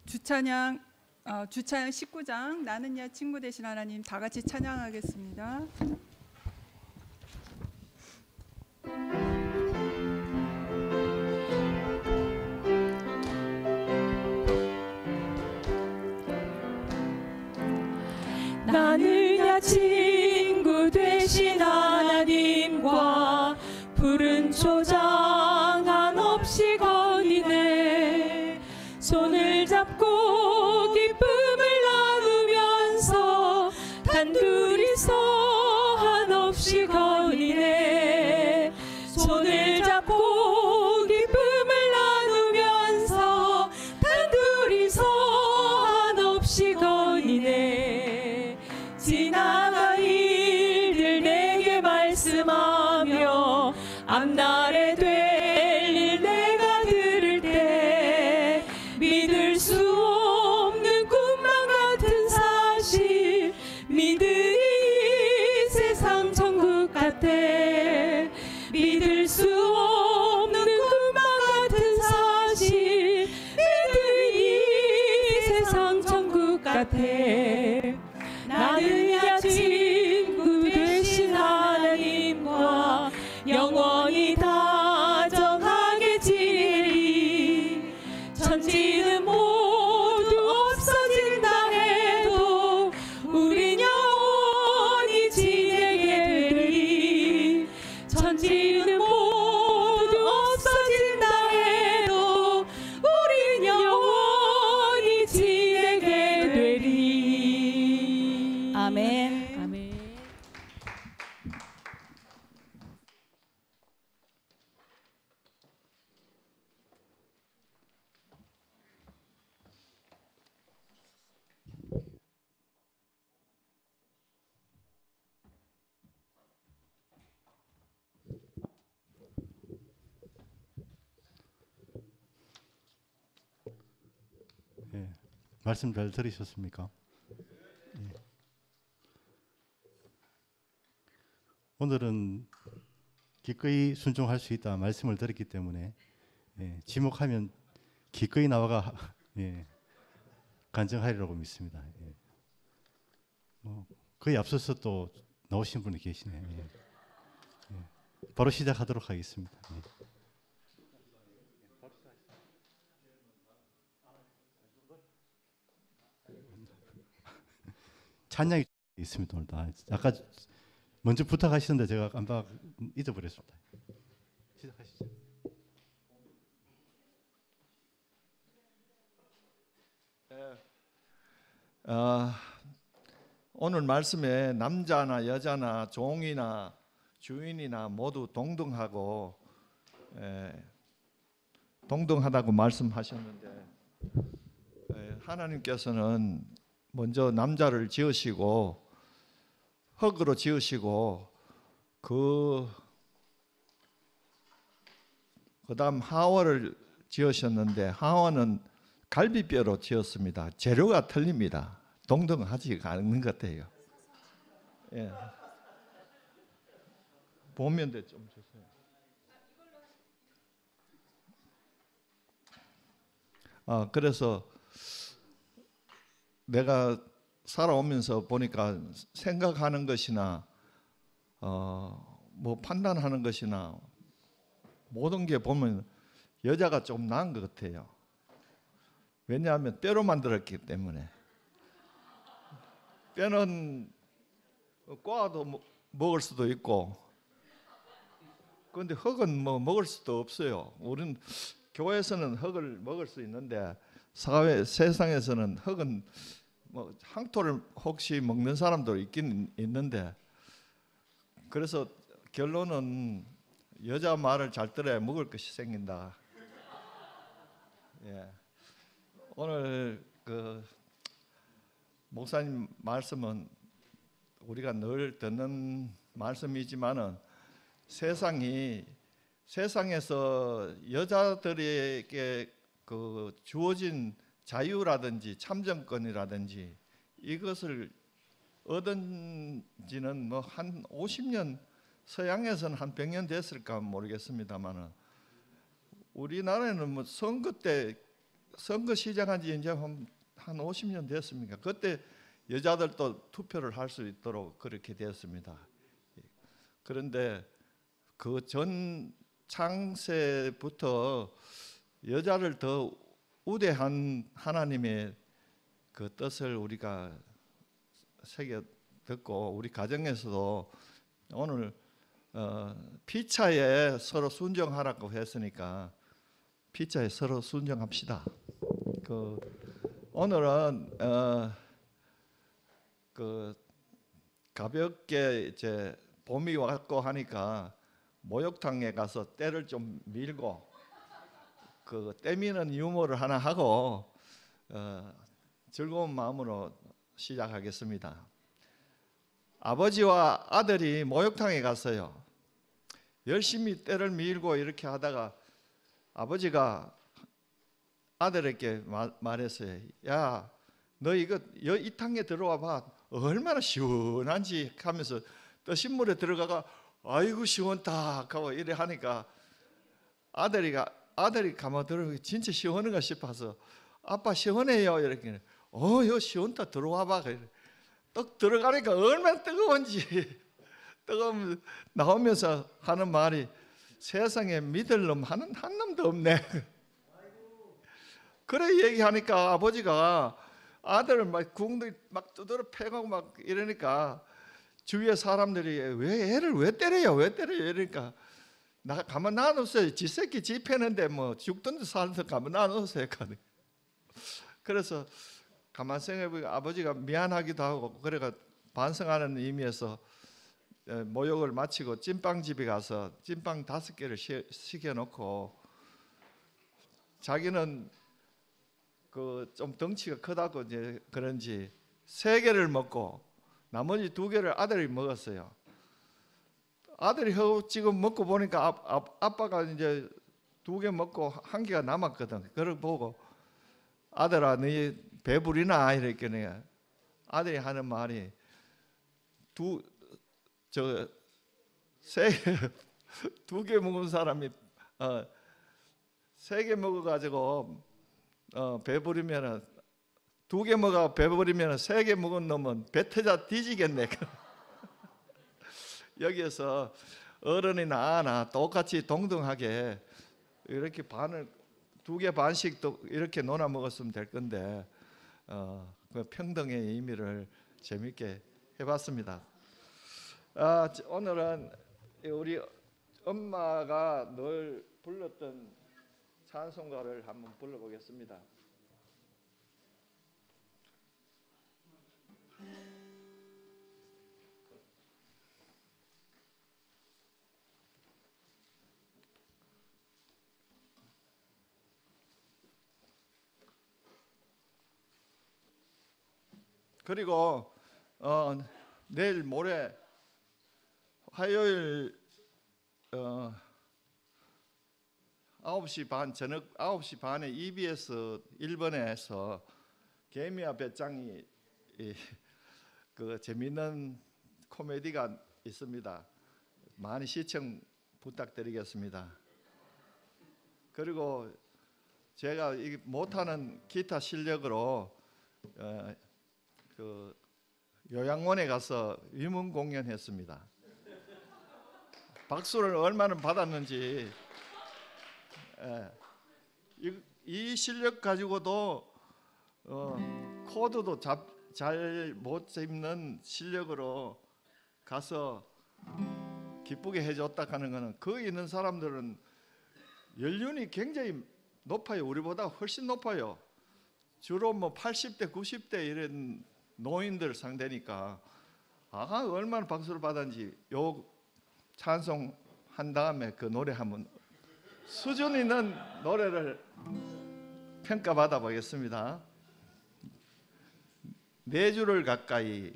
주찬양 19장 나는야 친구 되신 하나님 다 같이 찬양하겠습니다. 나는야 친구 되신 하나님과 푸른 초장 한없이 거니네. 손을 잡고 기쁨을 나누면서 단둘이서 한없이 거니네. 손을 잡고 기쁨을 나누면서 단둘이서 한없이 거니네. 지나간 일들 내게 말씀하며 앞날에 될 일 내가 들을 때 믿을 수 없는 꿈만 같은 사실 믿으니 이 세상 천국 같아. 믿을 수 없는 꿈만 같은 사실 믿으니 이 세상 천국 같아. 나는야 친구 되신 하나님과 영원히 다정하게 지내리. 천지는 모두 없어진다 해도 우린 영원히 지내게 되리. 천지는 모두 없어진다 해도 우린 영원히 지내게 되리. 아멘. 아멘. 말씀 잘 들으셨습니까? 오늘은 기꺼이 순종할 수 있다 말씀을 들었기 때문에 지목하면 기꺼이 나와가 간증하리라고 믿습니다. 거의 앞서서 또 나오신 분이 계시네. 바로 시작하도록 하겠습니다. 찬양이 있습니다. 오늘 아까 먼저 부탁하시는데 제가 깜빡 잊어버렸습니다. 시작하시죠. 오늘 말씀에 남자나 여자나 종이나 주인이나 모두 동등하고 동등하다고 말씀하셨는데 하나님께서는 먼저 남자를 지으시고 흙으로 지으시고 그다음 하와를 지으셨는데 하와는 갈비뼈로 지었습니다. 재료가 틀립니다. 동등하지 않은 것 같아요. 보면대 좀 주세요. 그래서 내가 살아오면서 보니까 생각하는 것이나 뭐 판단하는 것이나 모든 게 보면 여자가 좀 나은 것 같아요. 왜냐하면 뼈로 만들었기 때문에. 뼈는 꼬아도 먹을 수도 있고, 그런데 흙은 뭐 먹을 수도 없어요. 우리는 교회에서는 흙을 먹을 수 있는데 세상에서는 흙은 뭐 항토를 혹시 먹는 사람도 있긴 있는데, 그래서 결론은 여자 말을 잘 들어야 먹을 것이 생긴다. 오늘 목사님 말씀은 우리가 늘 듣는 말씀이지만은 세상에서 여자들에게 주어진 자유라든지 참정권이라든지 이것을 얻은 지는 뭐 한 50년, 서양에서는 한 100년 됐을까 모르겠습니다만은 우리나라에는 뭐 선거 때 선거 시작한 지 이제 한 50년 됐습니까? 그때 여자들도 투표를 할 수 있도록 그렇게 되었습니다. 그런데 그 전 창세부터 여자를 더 우대한 하나님의 그 뜻을 우리가 새겨 듣고 우리 가정에서도 오늘 피차에 서로 순종하라고 했으니까 피차에 서로 순종합시다. 그 오늘은 그 가볍게 이제 봄이 왔고 하니까 목욕탕에 가서 때를 좀 밀고 그 때미는 유머를 하나 하고 즐거운 마음으로 시작하겠습니다. 아버지와 아들이 목욕탕에 갔어요. 열심히 때를 밀고 이렇게 하다가 아버지가 아들에게 말했어요. 야, 너 이거 이 탕에 들어와 봐. 얼마나 시원한지 하면서 뜨신 물에 들어가가 아이고 시원다 하고 이래 하니까 아들이 가만 들어 진짜 시원한가 싶어서 아빠 시원해요 이렇게 여 시원다 들어와 봐. 떡 들어가니까 얼마나 뜨거운지 뜨거우면 나오면서 하는 말이 세상에 믿을 놈 한 놈도 없네. 그래 얘기하니까 아버지가 아들을 막 궁둥이 막 두드려 패고 막 이러니까 주위의 사람들이 왜 애를 왜 때려요? 왜 때려요? 이러니까 나 가만 놔놓으세요. 지 새끼 지 패는데 뭐 죽든지 살든지 가만 놔놓으세요. 그래서 가만 생각해보니까 아버지가 미안하기도 하고 그래가 반성하는 의미에서 모욕을 마치고 찐빵집에 가서 찐빵 5개를 시켜놓고 자기는 그 좀 덩치가 크다고 이제 그런지 3개를 먹고 나머지 2개를 아들이 먹었어요. 아들이 지금 먹고 보니까 아빠가 이제 2개 먹고 1개가 남았거든. 그걸 보고 아들아 너희 배부리나 이랬더니 아들이 하는 말이 2개 먹은 사람이 3개 먹어가지고 배부리면은 2개 먹어 배부리면은 3개 먹은 놈은 배 터져 뒤지겠네. 여기에서 어른이나 나 똑같이 동등하게 이렇게 2개 반씩 또 이렇게 나눠 먹었으면 될 건데 그 평등의 의미를 재밌게 해봤습니다. 오늘은 우리 엄마가 늘 불렀던 찬송가를 한번 불러보겠습니다. 그리고 내일 모레 화요일 9시 반 저녁 9시 반에 EBS 1번에서 개미와 배짱이 그 재미있는 코미디가 있습니다. 많이 시청 부탁드리겠습니다. 그리고 제가 못하는 기타 실력으로 그 요양원에 가서 위문 공연했습니다. 박수를 얼마나 받았는지. 이 실력 가지고도 코드도 잘 못 잡는 실력으로 가서 기쁘게 해줬다 하는 거는 거기 있는 사람들은 연륜이 굉장히 높아요. 우리보다 훨씬 높아요. 주로 뭐 80대 90대 이런 노인들 상대니까 얼마나 박수를 받았는지 요 찬송 한 다음에 그 노래 한번 수준 있는 노래를 평가받아 보겠습니다. 4주를 가까이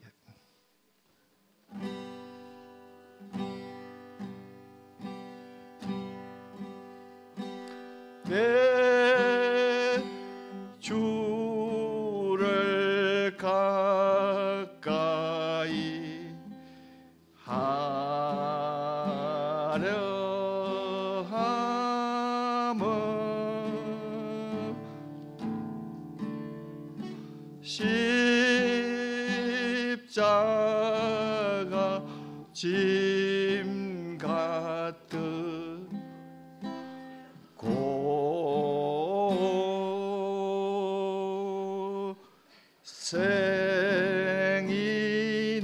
내 주를 가까이 하려 함은 십자가 짐 같듯 고생이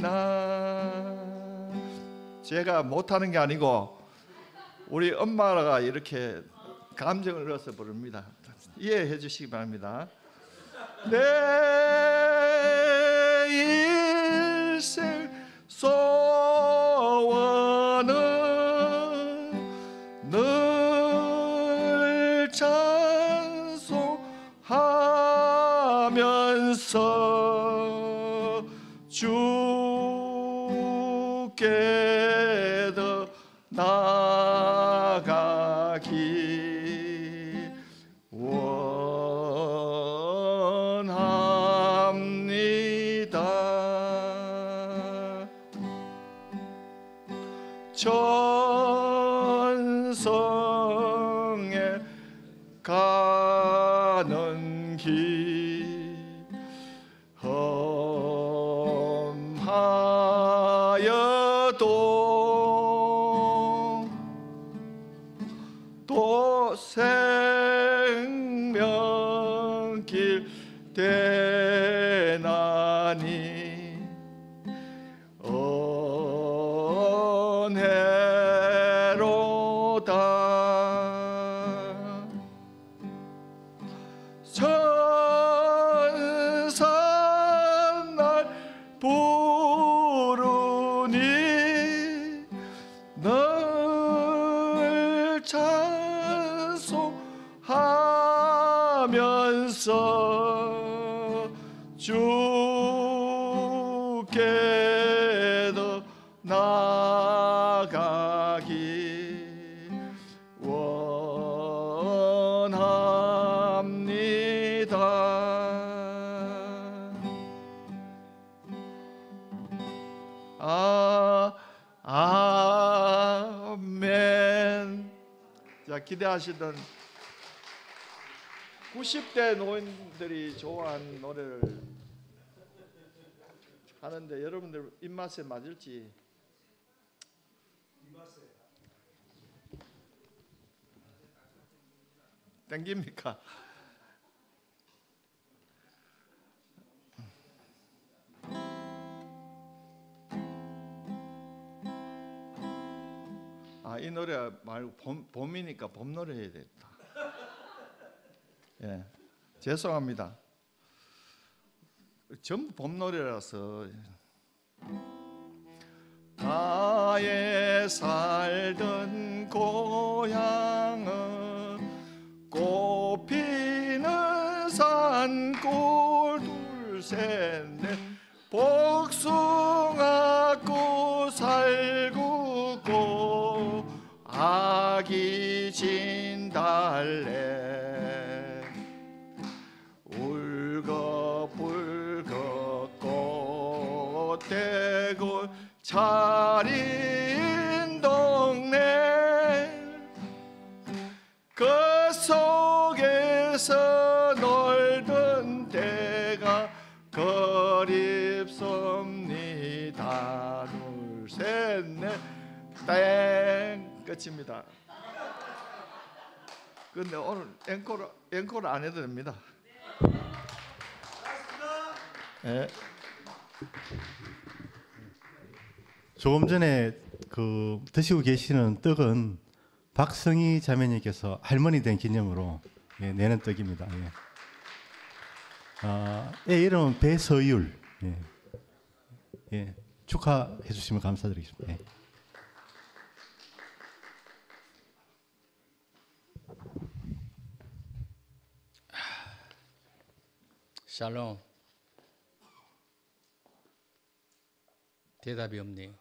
나. 제가 못하는 게 아니고 우리 엄마가 이렇게 감정을 넣어서 부릅니다. 이해해 주시기 바랍니다. 내 일생 소원은 늘 찬송하면서 주께 더 나아가기 원합니다. 천성에 가는 길 험하여도 또 생명길 대나니 은혜로다. 천산날 부르니 늘 찬송하면서 주께 더 나아가기 원합니다. 아멘. 자, 기대하시던 90대 노인들이 좋아하는 노래를 하는데 여러분들 입맛에 맞을지. 땡깁니까? 이 노래 말고 봄이니까 봄 노래 해야 되겠다. 예, 죄송합니다. 전부 봄 노래라서. 나의 살던 고향은 꽃피는 산골 둘셋넷 복숭아꽃 살구꽃 아기 진달래 울긋불긋 꽃대고 차린 동네 그 속에서 놀던 때가 그립습니다. 둘, 셋, 넷, 땡. 끝입니다. 근데 오늘 앵콜 안 해도 됩니다. 네. 조금 전에 그 드시고 계시는 떡은 박성희 자매님께서 할머니 된 기념으로 내는 떡입니다. 애 이름은 배서율. 축하해 주시면 감사드리겠습니다. 샬롬. 대답이 없네요.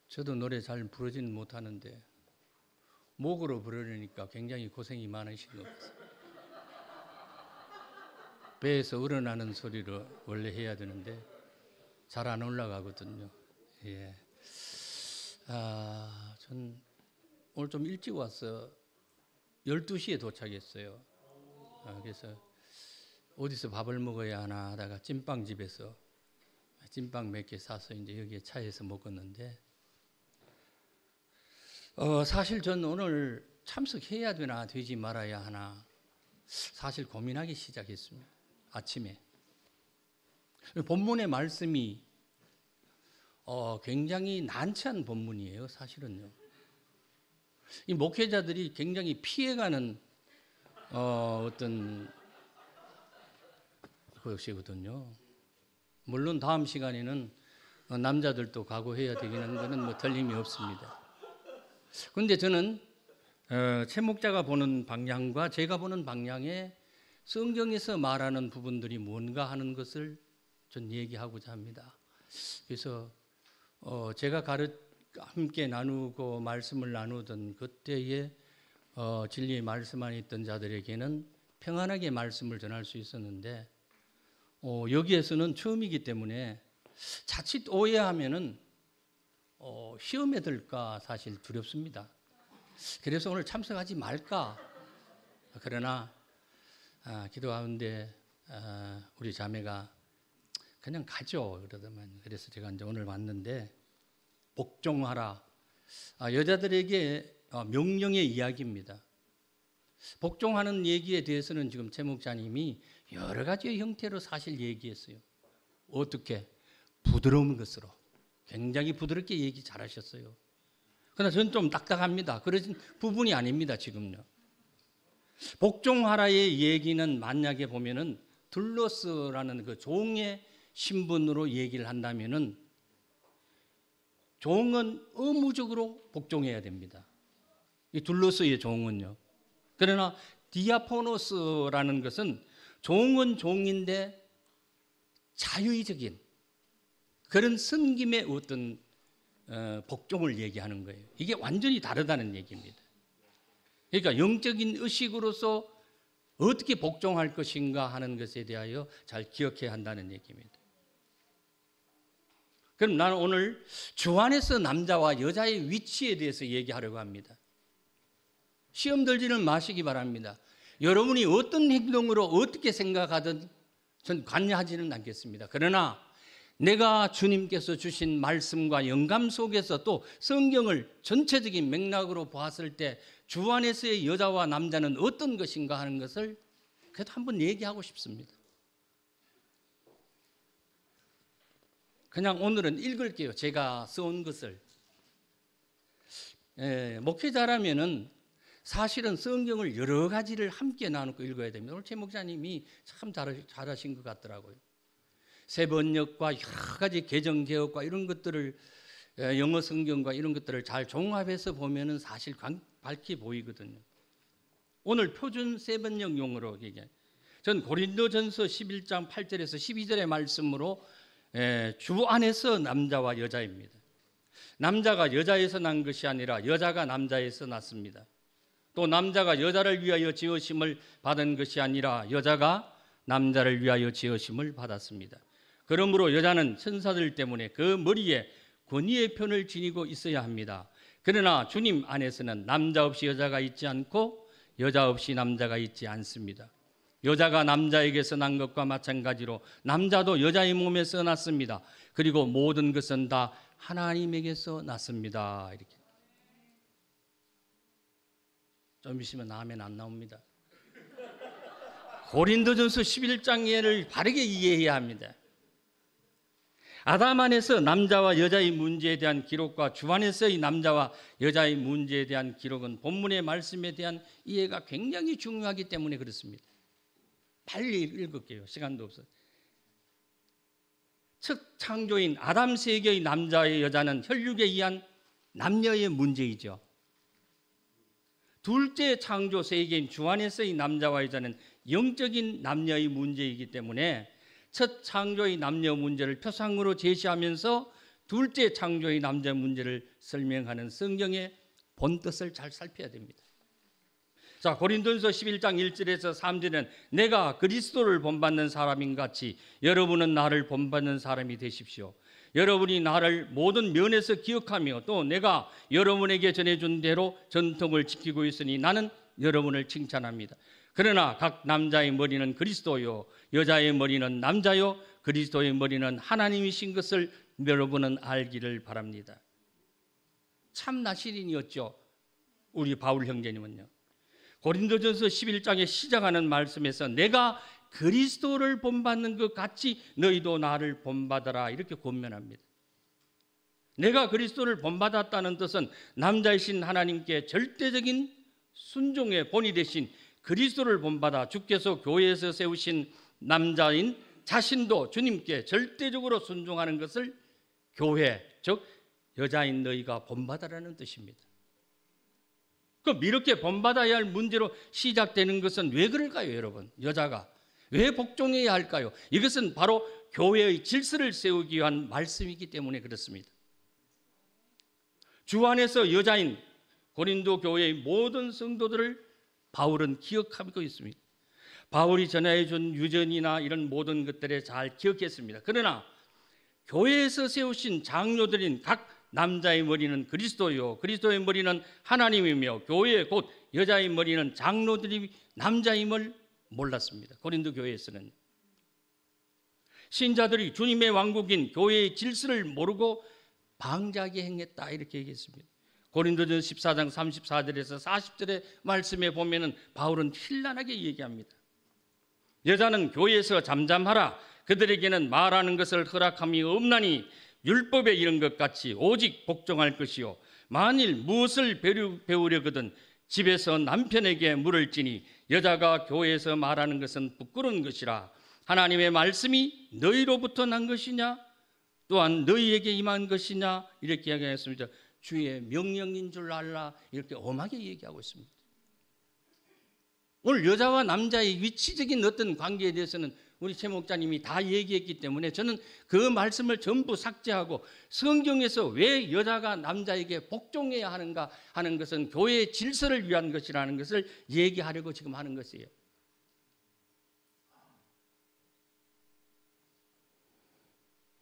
저도 노래 잘 부르지는 못하는데 목으로 부르려니까 굉장히 고생이 많으신 것 같아요. 배에서 우러나는 소리로 원래 해야 되는데 잘 안 올라가거든요. 전 오늘 좀 일찍 와서 12시에 도착했어요. 그래서 어디서 밥을 먹어야 하나 하다가 찐빵집에서 찐빵 몇 개 사서 이제 여기에 차에서 먹었는데, 사실 전 오늘 참석해야 되나 되지 말아야 하나 사실 고민하기 시작했습니다. 아침에 본문의 말씀이 굉장히 난처한 본문이에요. 사실은요. 이 목회자들이 굉장히 피해가는 어떤 것이거든요. 물론 다음 시간에는 남자들도 각오해야 되는 것은 뭐 틀림이 없습니다. 그런데 저는 최 목자가 보는 방향과 제가 보는 방향에 성경에서 말하는 부분들이 뭔가 하는 것을 전 얘기하고자 합니다. 그래서 제가 함께 나누고 말씀을 나누던 그때에 진리의 말씀 안에 있던 자들에게는 평안하게 말씀을 전할 수 있었는데, 여기에서는 처음이기 때문에 자칫 오해하면은 시험에 들까 사실 두렵습니다. 그래서 오늘 참석하지 말까. 그러나 기도 가운데 우리 자매가 그냥 가죠 그러더만. 그래서 제가 이제 오늘 왔는데, 복종하라. 여자들에게 명령의 이야기입니다. 복종하는 얘기에 대해서는 지금 최 목자님이 여러 가지 형태로 사실 얘기했어요. 어떻게? 부드러운 것으로. 굉장히 부드럽게 얘기 잘하셨어요. 그러나 저는 좀 딱딱합니다. 그런 부분이 아닙니다. 지금요. 복종하라의 얘기는 만약에 보면은 둘러스라는 그 종의 신분으로 얘기를 한다면은 종은 의무적으로 복종해야 됩니다. 이 둘러스의 종은요. 그러나 디아포노스라는 것은 종은 종인데 자유적인 그런 섬김의 어떤 복종을 얘기하는 거예요. 이게 완전히 다르다는 얘기입니다. 그러니까 영적인 의식으로서 어떻게 복종할 것인가 하는 것에 대하여 잘 기억해야 한다는 얘기입니다. 그럼 나는 오늘 주 안에서 남자와 여자의 위치에 대해서 얘기하려고 합니다. 시험 들지는 마시기 바랍니다. 여러분이 어떤 행동으로 어떻게 생각하든 전 관여하지는 않겠습니다. 그러나 내가 주님께서 주신 말씀과 영감 속에서 또 성경을 전체적인 맥락으로 보았을 때 주 안에서의 여자와 남자는 어떤 것인가 하는 것을 그래도 한번 얘기하고 싶습니다. 그냥 오늘은 읽을게요. 제가 써온 것을. 목회자라면은 사실은 성경을 여러 가지를 함께 나누고 읽어야 됩니다. 오늘 최 목사님이 참 잘하신 것 같더라고요. 새 번역과 여러 가지 개정 개혁과 이런 것들을, 영어 성경과 이런 것들을 잘 종합해서 보면은 사실 밝게 보이거든요. 오늘 표준 새 번역 용어로 얘기해요. 전 고린도전서 11장 8절에서 12절의 말씀으로 주 안에서 남자와 여자입니다. 남자가 여자에서 난 것이 아니라 여자가 남자에서 났습니다. 또 남자가 여자를 위하여 지으심을 받은 것이 아니라 여자가 남자를 위하여 지으심을 받았습니다. 그러므로 여자는 천사들 때문에 그 머리에 권위의 편을 지니고 있어야 합니다. 그러나 주님 안에서는 남자 없이 여자가 있지 않고 여자 없이 남자가 있지 않습니다. 여자가 남자에게서 난 것과 마찬가지로 남자도 여자의 몸에서 났습니다. 그리고 모든 것은 다 하나님에게서 났습니다. 이렇게. 좀 있으면 아멘 안 나옵니다. 고린도전서 11장을 바르게 이해해야 합니다. 아담 안에서 남자와 여자의 문제에 대한 기록과 주 안에서의 남자와 여자의 문제에 대한 기록은 본문의 말씀에 대한 이해가 굉장히 중요하기 때문에 그렇습니다. 빨리 읽을게요. 시간도 없어요. 첫 창조인 아담 세계의 남자와 여자는 혈육에 의한 남녀의 문제이죠. 둘째 창조 세계인 주 안에서의 남자와 여자는 영적인 남녀의 문제이기 때문에 첫 창조의 남녀 문제를 표상으로 제시하면서 둘째 창조의 남자 문제를 설명하는 성경의 본뜻을 잘 살펴야 됩니다. 자, 고린도전서 11장 1절에서 3절은 내가 그리스도를 본받는 사람인 같이 여러분은 나를 본받는 사람이 되십시오. 여러분이 나를 모든 면에서 기억하며 또 내가 여러분에게 전해준 대로 전통을 지키고 있으니 나는 여러분을 칭찬합니다. 그러나 각 남자의 머리는 그리스도요, 여자의 머리는 남자요, 그리스도의 머리는 하나님이신 것을 여러분은 알기를 바랍니다. 참나 시인이었죠, 우리 바울 형제님은요. 고린도전서 11장에 시작하는 말씀에서 내가 그리스도를 본받는 것 같이 너희도 나를 본받아라 이렇게 권면합니다. 내가 그리스도를 본받았다는 뜻은 남자이신 하나님께 절대적인 순종의 본이 되신 그리스도를 본받아 주께서 교회에서 세우신 남자인 자신도 주님께 절대적으로 순종하는 것을 교회, 즉 여자인 너희가 본받아라는 뜻입니다. 그럼 이렇게 본받아야 할 문제로 시작되는 것은 왜 그럴까요, 여러분? 여자가 왜 복종해야 할까요? 이것은 바로 교회의 질서를 세우기 위한 말씀이기 때문에 그렇습니다. 주 안에서 여자인 고린도 교회의 모든 성도들을 바울은 기억하고 있습니다. 바울이 전해준 유전이나 이런 모든 것들에 잘 기억했습니다. 그러나 교회에서 세우신 장로들인 각 남자의 머리는 그리스도요, 그리스도의 머리는 하나님이며 교회의 곧 여자의 머리는 장로들이 남자임을 몰랐습니다. 고린도 교회에서는 신자들이 주님의 왕국인 교회의 질서를 모르고 방자하게 행했다 이렇게 얘기했습니다. 고린도전 14장 34절에서 40절의 말씀에 보면은 바울은 현란하게 얘기합니다. 여자는 교회에서 잠잠하라. 그들에게는 말하는 것을 허락함이 없나니 율법에 이른 것 같이 오직 복종할 것이요 만일 무엇을 배우려거든 집에서 남편에게 물을지니 여자가 교회에서 말하는 것은 부끄러운 것이라. 하나님의 말씀이 너희로부터 난 것이냐 또한 너희에게 임한 것이냐 이렇게 이야기했습니다. 주의 명령인 줄 알라 이렇게 엄하게 얘기하고 있습니다. 오늘 여자와 남자의 위치적인 어떤 관계에 대해서는 우리 최 목사님이 다 얘기했기 때문에 저는 그 말씀을 전부 삭제하고 성경에서 왜 여자가 남자에게 복종해야 하는가 하는 것은 교회의 질서를 위한 것이라는 것을 얘기하려고 지금 하는 것이에요.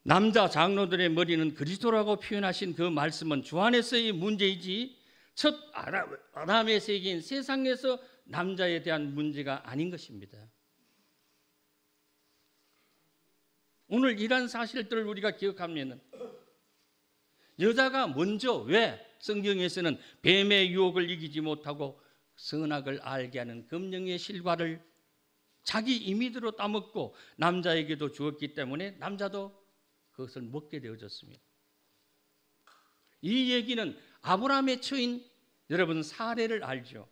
남자 장로들의 머리는 그리스도라고 표현하신 그 말씀은 주 안에서의 문제이지 첫 아담의 세계인 세상에서 남자에 대한 문제가 아닌 것입니다. 오늘 이러한 사실들을 우리가 기억하면 여자가 먼저 왜 성경에서는 뱀의 유혹을 이기지 못하고 선악을 알게 하는 금령의 실과를 자기 임의대로 따먹고 남자에게도 주었기 때문에 남자도 그것을 먹게 되어졌습니다. 이 얘기는 아브라함의 처인 여러분 사례를 알죠.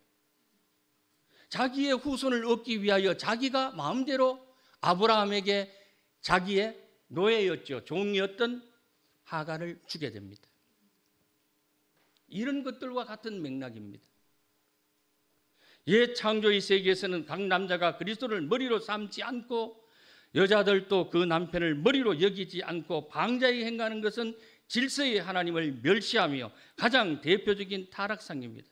자기의 후손을 얻기 위하여 자기가 마음대로 아브라함에게 자기의 노예였죠. 종이었던 하갈을 주게 됩니다. 이런 것들과 같은 맥락입니다. 옛 창조의 세계에서는 각 남자가 그리스도를 머리로 삼지 않고 여자들도 그 남편을 머리로 여기지 않고 방자히 행하는 것은 질서의 하나님을 멸시하며 가장 대표적인 타락상입니다.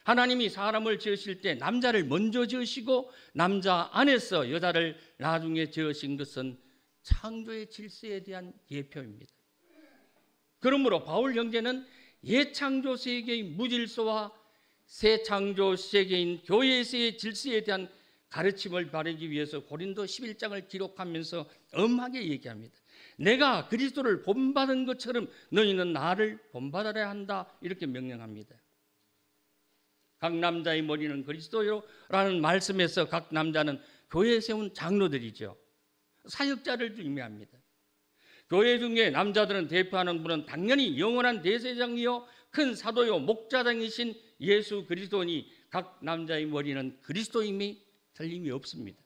하나님이 사람을 지으실 때 남자를 먼저 지으시고 남자 안에서 여자를 나중에 지으신 것은 창조의 질서에 대한 예표입니다. 그러므로 바울 형제는 옛 창조 세계의 무질서와 새 창조 세계인 교회에서의 질서에 대한 가르침을 바르기 위해서 고린도 11장을 기록하면서 엄하게 얘기합니다. 내가 그리스도를 본받은 것처럼 너희는 나를 본받아야 한다 이렇게 명령합니다. 각 남자의 머리는 그리스도요라는 말씀에서 각 남자는 교회에 세운 장로들이죠. 사역자를 의미합니다. 교회 중에 남자들은 대표하는 분은 당연히 영원한 대제장이요 큰 사도요 목자장이신 예수 그리스도니 각 남자의 머리는 그리스도임이 틀림이 없습니다.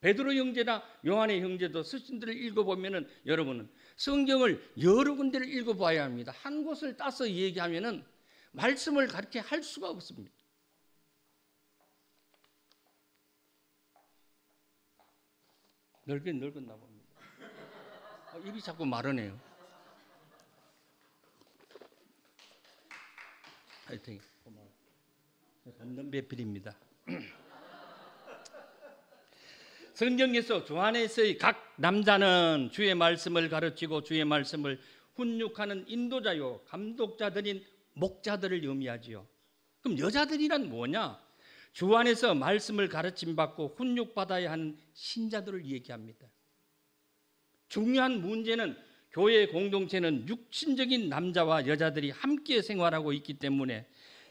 베드로 형제나 요한의 형제도 서신들을 읽어보면은 여러분은 성경을 여러 군데를 읽어봐야 합니다. 한 곳을 따서 얘기하면은 말씀을 그렇게 할 수가 없습니다. 넓긴 넓었나 봅니다. 입이 자꾸 마르네요. 하여튼 없는 배필입니다. 성경에서 주 안에서의 각 남자는 주의 말씀을 가르치고 주의 말씀을 훈육하는 인도자요 감독자들인 목자들을 의미하지요. 그럼 여자들이란 뭐냐? 주 안에서 말씀을 가르침받고 훈육받아야 하는 신자들을 얘기합니다. 중요한 문제는 교회 공동체는 육신적인 남자와 여자들이 함께 생활하고 있기 때문에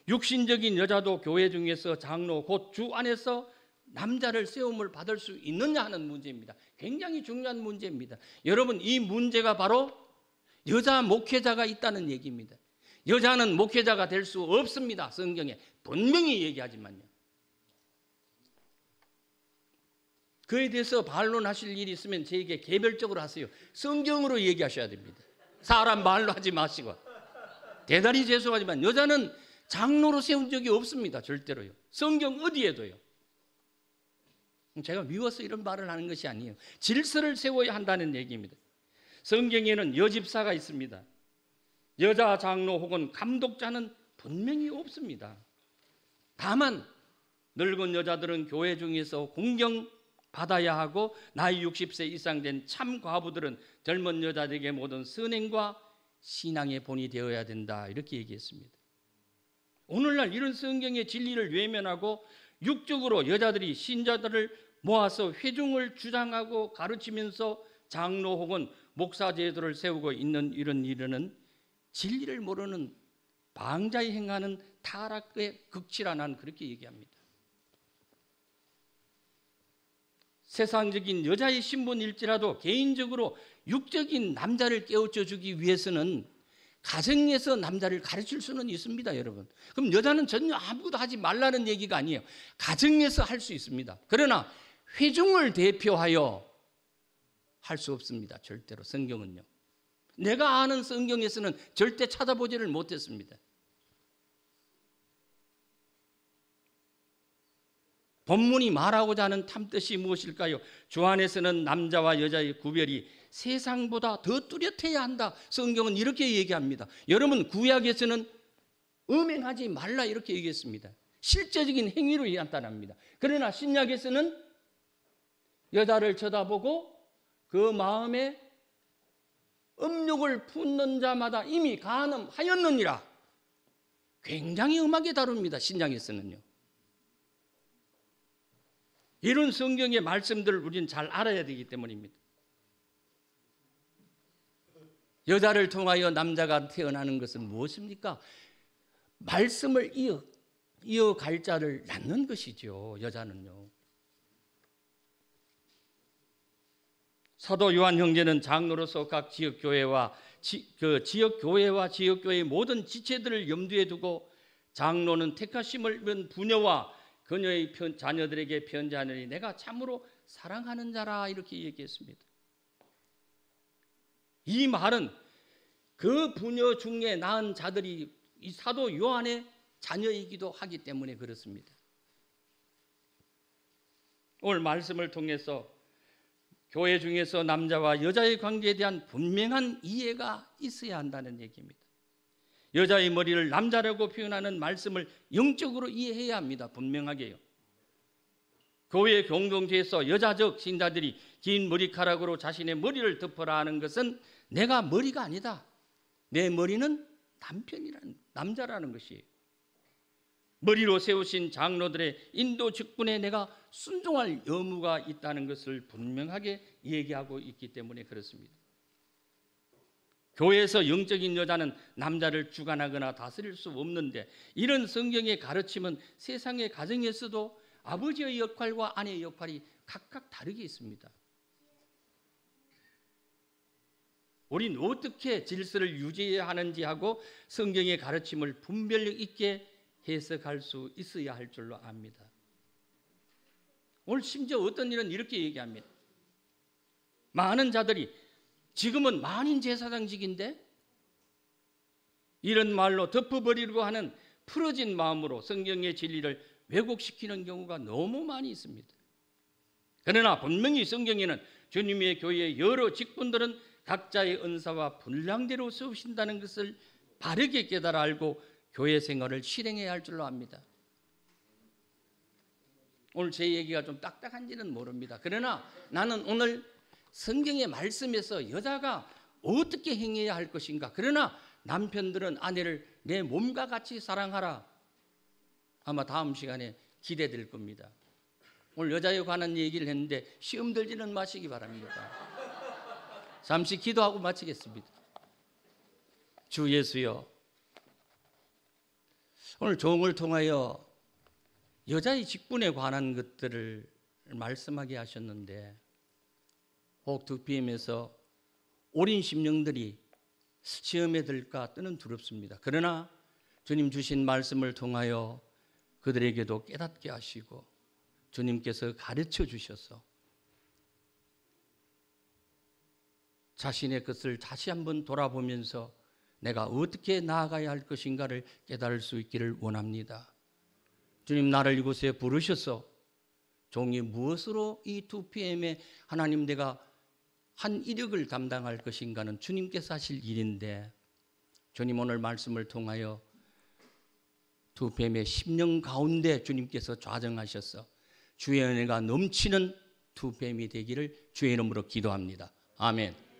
육신적인 여자도 교회 중에서 장로 곧 주 안에서 남자를 세움을 받을 수 있느냐 하는 문제입니다. 굉장히 중요한 문제입니다. 여러분, 이 문제가 바로 여자 목회자가 있다는 얘기입니다. 여자는 목회자가 될 수 없습니다. 성경에 분명히 얘기하지만요. 그에 대해서 반론하실 일이 있으면 저에게 개별적으로 하세요. 성경으로 얘기하셔야 됩니다. 사람 말로 하지 마시고. 대단히 죄송하지만 여자는 장로로 세운 적이 없습니다. 절대로요. 성경 어디에도요. 제가 미워서 이런 말을 하는 것이 아니에요. 질서를 세워야 한다는 얘기입니다. 성경에는 여집사가 있습니다. 여자 장로 혹은 감독자는 분명히 없습니다. 다만 늙은 여자들은 교회 중에서 공경받아야 하고 나이 60세 이상 된 참 과부들은 젊은 여자들에게 모든 선행과 신앙의 본이 되어야 된다, 이렇게 얘기했습니다. 오늘날 이런 성경의 진리를 외면하고 육적으로 여자들이 신자들을 모아서 회중을 주장하고 가르치면서 장로 혹은 목사 제도를 세우고 있는 이런 일은 진리를 모르는 방자에 행하는 타락의 극치라, 난 그렇게 얘기합니다. 세상적인 여자의 신분일지라도 개인적으로 육적인 남자를 깨우쳐 주기 위해서는 가정에서 남자를 가르칠 수는 있습니다, 여러분. 그럼 여자는 전혀 아무것도 하지 말라는 얘기가 아니에요. 가정에서 할 수 있습니다. 그러나 회중을 대표하여 할 수 없습니다. 절대로. 성경은요. 내가 아는 성경에서는 절대 찾아보지를 못했습니다. 본문이 말하고자 하는 탐뜻이 무엇일까요? 주 안에서는 남자와 여자의 구별이 세상보다 더 뚜렷해야 한다. 성경은 이렇게 얘기합니다. 여러분, 구약에서는 음행하지 말라 이렇게 얘기했습니다. 실제적인 행위로 나타납니다. 그러나 신약에서는 여자를 쳐다보고 그 마음에 음욕을 품는 자마다 이미 간음하였느니라. 굉장히 엄하게 다룹니다. 신약에서는요. 이런 성경의 말씀들을 우리는 잘 알아야 되기 때문입니다. 여자를 통하여 남자가 태어나는 것은 무엇입니까? 말씀을 이어갈 자를 낳는 것이죠. 여자는요. 사도 요한 형제는 장로로서 각 지역 교회와 지역 교회의 모든 지체들을 염두에 두고 장로는 택하심을 입은 부녀와 그녀의 자녀들에게 편지하느니 내가 참으로 사랑하는 자라, 이렇게 얘기했습니다. 이 말은 그 부녀 중에 낳은 자들이 이 사도 요한의 자녀이기도 하기 때문에 그렇습니다. 오늘 말씀을 통해서 교회 중에서 남자와 여자의 관계에 대한 분명한 이해가 있어야 한다는 얘기입니다. 여자의 머리를 남자라고 표현하는 말씀을 영적으로 이해해야 합니다. 분명하게요. 교회 공동체에서 여자적 신자들이 긴 머리카락으로 자신의 머리를 덮어라 하는 것은 내가 머리가 아니다. 내 머리는 남자라는 것이에요. 머리로 세우신 장로들의 인도 직분에 내가 순종할 의무가 있다는 것을 분명하게 얘기하고 있기 때문에 그렇습니다. 교회에서 영적인 여자는 남자를 주관하거나 다스릴 수 없는데, 이런 성경의 가르침은 세상의 가정에서도 아버지의 역할과 아내의 역할이 각각 다르게 있습니다. 우린 어떻게 질서를 유지해야 하는지 하고 성경의 가르침을 분별력 있게 해석할 수 있어야 할 줄로 압니다. 오늘 심지어 어떤 일은 이렇게 얘기합니다. 많은 자들이 지금은 만인 제사장직인데 이런 말로 덮어버리려고 하는 풀어진 마음으로 성경의 진리를 왜곡시키는 경우가 너무 많이 있습니다. 그러나 분명히 성경에는 주님의 교회의 여러 직분들은 각자의 은사와 분량대로 세우신다는 것을 바르게 깨달아 알고 교회 생활을 실행해야 할 줄로 압니다. 오늘 제 얘기가 좀 딱딱한지는 모릅니다. 그러나 나는 오늘 성경의 말씀에서 여자가 어떻게 행해야 할 것인가, 그러나 남편들은 아내를 내 몸과 같이 사랑하라, 아마 다음 시간에 기대될 겁니다. 오늘 여자에 관한 얘기를 했는데 시험 들지는 마시기 바랍니다. 잠시 기도하고 마치겠습니다. 주 예수여, 오늘 종을 통하여 여자의 직분에 관한 것들을 말씀하게 하셨는데 혹 2PM에서 어린 심령들이 시험에 들까 뜨는 두렵습니다. 그러나 주님 주신 말씀을 통하여 그들에게도 깨닫게 하시고 주님께서 가르쳐 주셔서 자신의 것을 다시 한번 돌아보면서 내가 어떻게 나아가야 할 것인가를 깨달을 수 있기를 원합니다. 주님, 나를 이곳에 부르셔서 종이 무엇으로 이 2PM에 하나님 내가 한 이력을 담당할 것인가는 주님께서 하실 일인데, 주님 오늘 말씀을 통하여 2PM의 심령 가운데 주님께서 좌정하셔서 주의 은혜가 넘치는 2PM이 되기를 주의 이름으로 기도합니다. 아멘.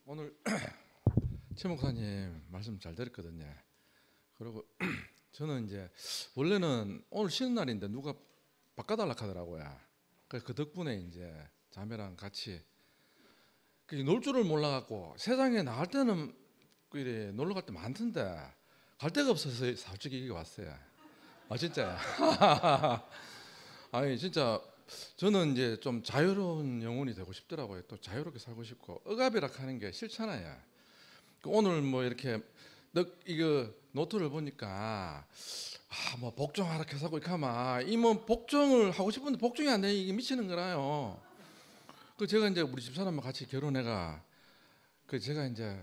오늘 최 목사님 말씀 잘 들었거든요. 그리고 저는 이제 원래는 오늘 쉬는 날인데 누가 바꿔달라 하더라고요. 그래서 그 덕분에 이제 자매랑 같이 놀 줄을 몰라갖고 세상에 나갈 때는 이래 놀러 갈 때 많던데 갈 데가 없어서 솔직히 이게 왔어요. 아 진짜요? 아니 진짜 저는 이제 좀 자유로운 영혼이 되고 싶더라고요. 또 자유롭게 살고 싶고 억압이라 하는 게 싫잖아요. 오늘 뭐 이렇게 이거 노트를 보니까 뭐 복종하라 해서고 이렇게 하면 이 뭐 복종을 하고 싶은데 복종이 안 되니 이게 미치는 거라요. 그 제가 이제 우리 집사람과 같이 결혼해가 그 제가 이제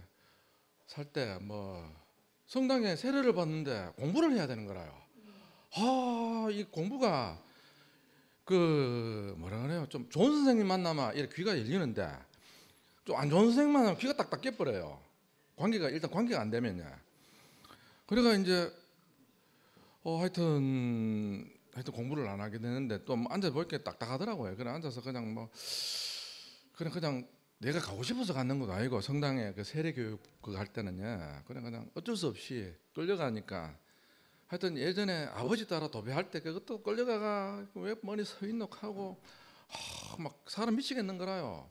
살 때 뭐 성당에 세례를 받는데 공부를 해야 되는 거라요. 이 공부가 그 뭐라 그래요? 좀 좋은 선생님 만나면 이렇게 귀가 열리는데 좀 안 좋은 선생님 만나면 귀가 딱딱 깨버려요. 일단 관계가 안 되면요. 그래가 이제 하여튼 공부를 안 하게 되는데 또 앉아 보니까 딱딱하더라고요. 그래 앉아서 그냥 내가 가고 싶어서 갔는 것도 아니고 성당에 그 세례 교육 그거 할 때는요. 그냥 어쩔 수 없이 끌려가니까. 하여튼 예전에 아버지 따라 도배할 때 그것도 끌려가가 왜 머리 서 있노 하고 막 사람 미치겠는 거라요.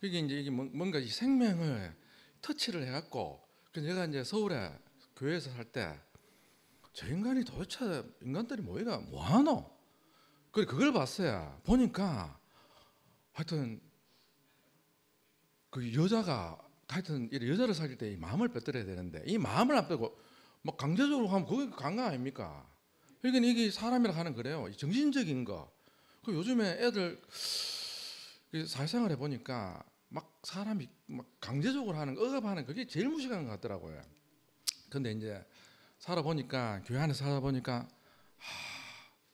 이게 뭔가 이 생명을 터치를 해갖고 내가 이제 서울에 교회에서 살 때 저 인간이 도대체 인간들이 뭐하노? 그걸 봤어요. 보니까 하여튼 그 여자가 하여튼 여자를 사귈 때 이 마음을 뺏들어야 되는데 이 마음을 안 빼고 막 강제적으로 하면 그게 강간 아닙니까? 그러니까 이게 사람이라 하는 그래요. 정신적인 거. 그 요즘에 애들 사회생활 해보니까 막 사람이 막 강제적으로 하는 억압하는 그게 제일 무식한 것 같더라고요. 근데 이제 살아보니까 교회 안에서 살아보니까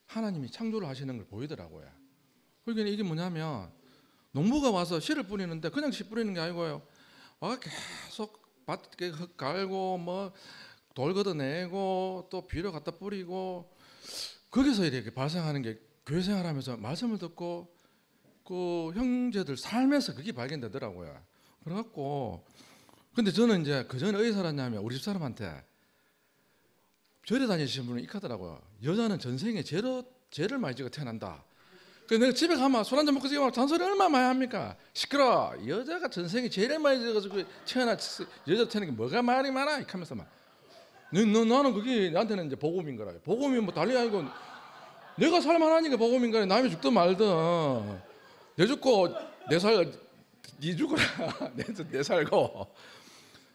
하나님이 창조를 하시는 걸 보이더라고요. 그러니까 이게 뭐냐면 농부가 와서 씨를 뿌리는데 그냥 씨 뿌리는 게 아니고요. 계속 밭에 흙 갈고 뭐 돌 걷어내고 또 비료 갖다 뿌리고 거기서 이렇게 발생하는 게 교회 생활하면서 말씀을 듣고 그 형제들 삶에서 그게 발견되더라고요. 그래갖고 근데 저는 이제 그 전에 어디 살았냐면 우리 집 사람한테 절에 다니시는 분이 익하더라고요. 여자는 전생에 죄를 많이 지고 태어난다. 그래서 내가 집에 가면 술 한잔 먹고 지금 잔소리 얼마나 많이 합니까? 시끄러. 여자가 전생에 죄를 많이 지어가지고 여자 태어난 게 뭐가 말이 많아? 이렇게 하면서 막 나는 그게 나한테는 이제 복음인 거라요. 복음이 뭐 달리 아니고 내가 살만하니까 복음인 거라. 남이 죽든 말든 내 죽고 내 죽어라. 내 살고.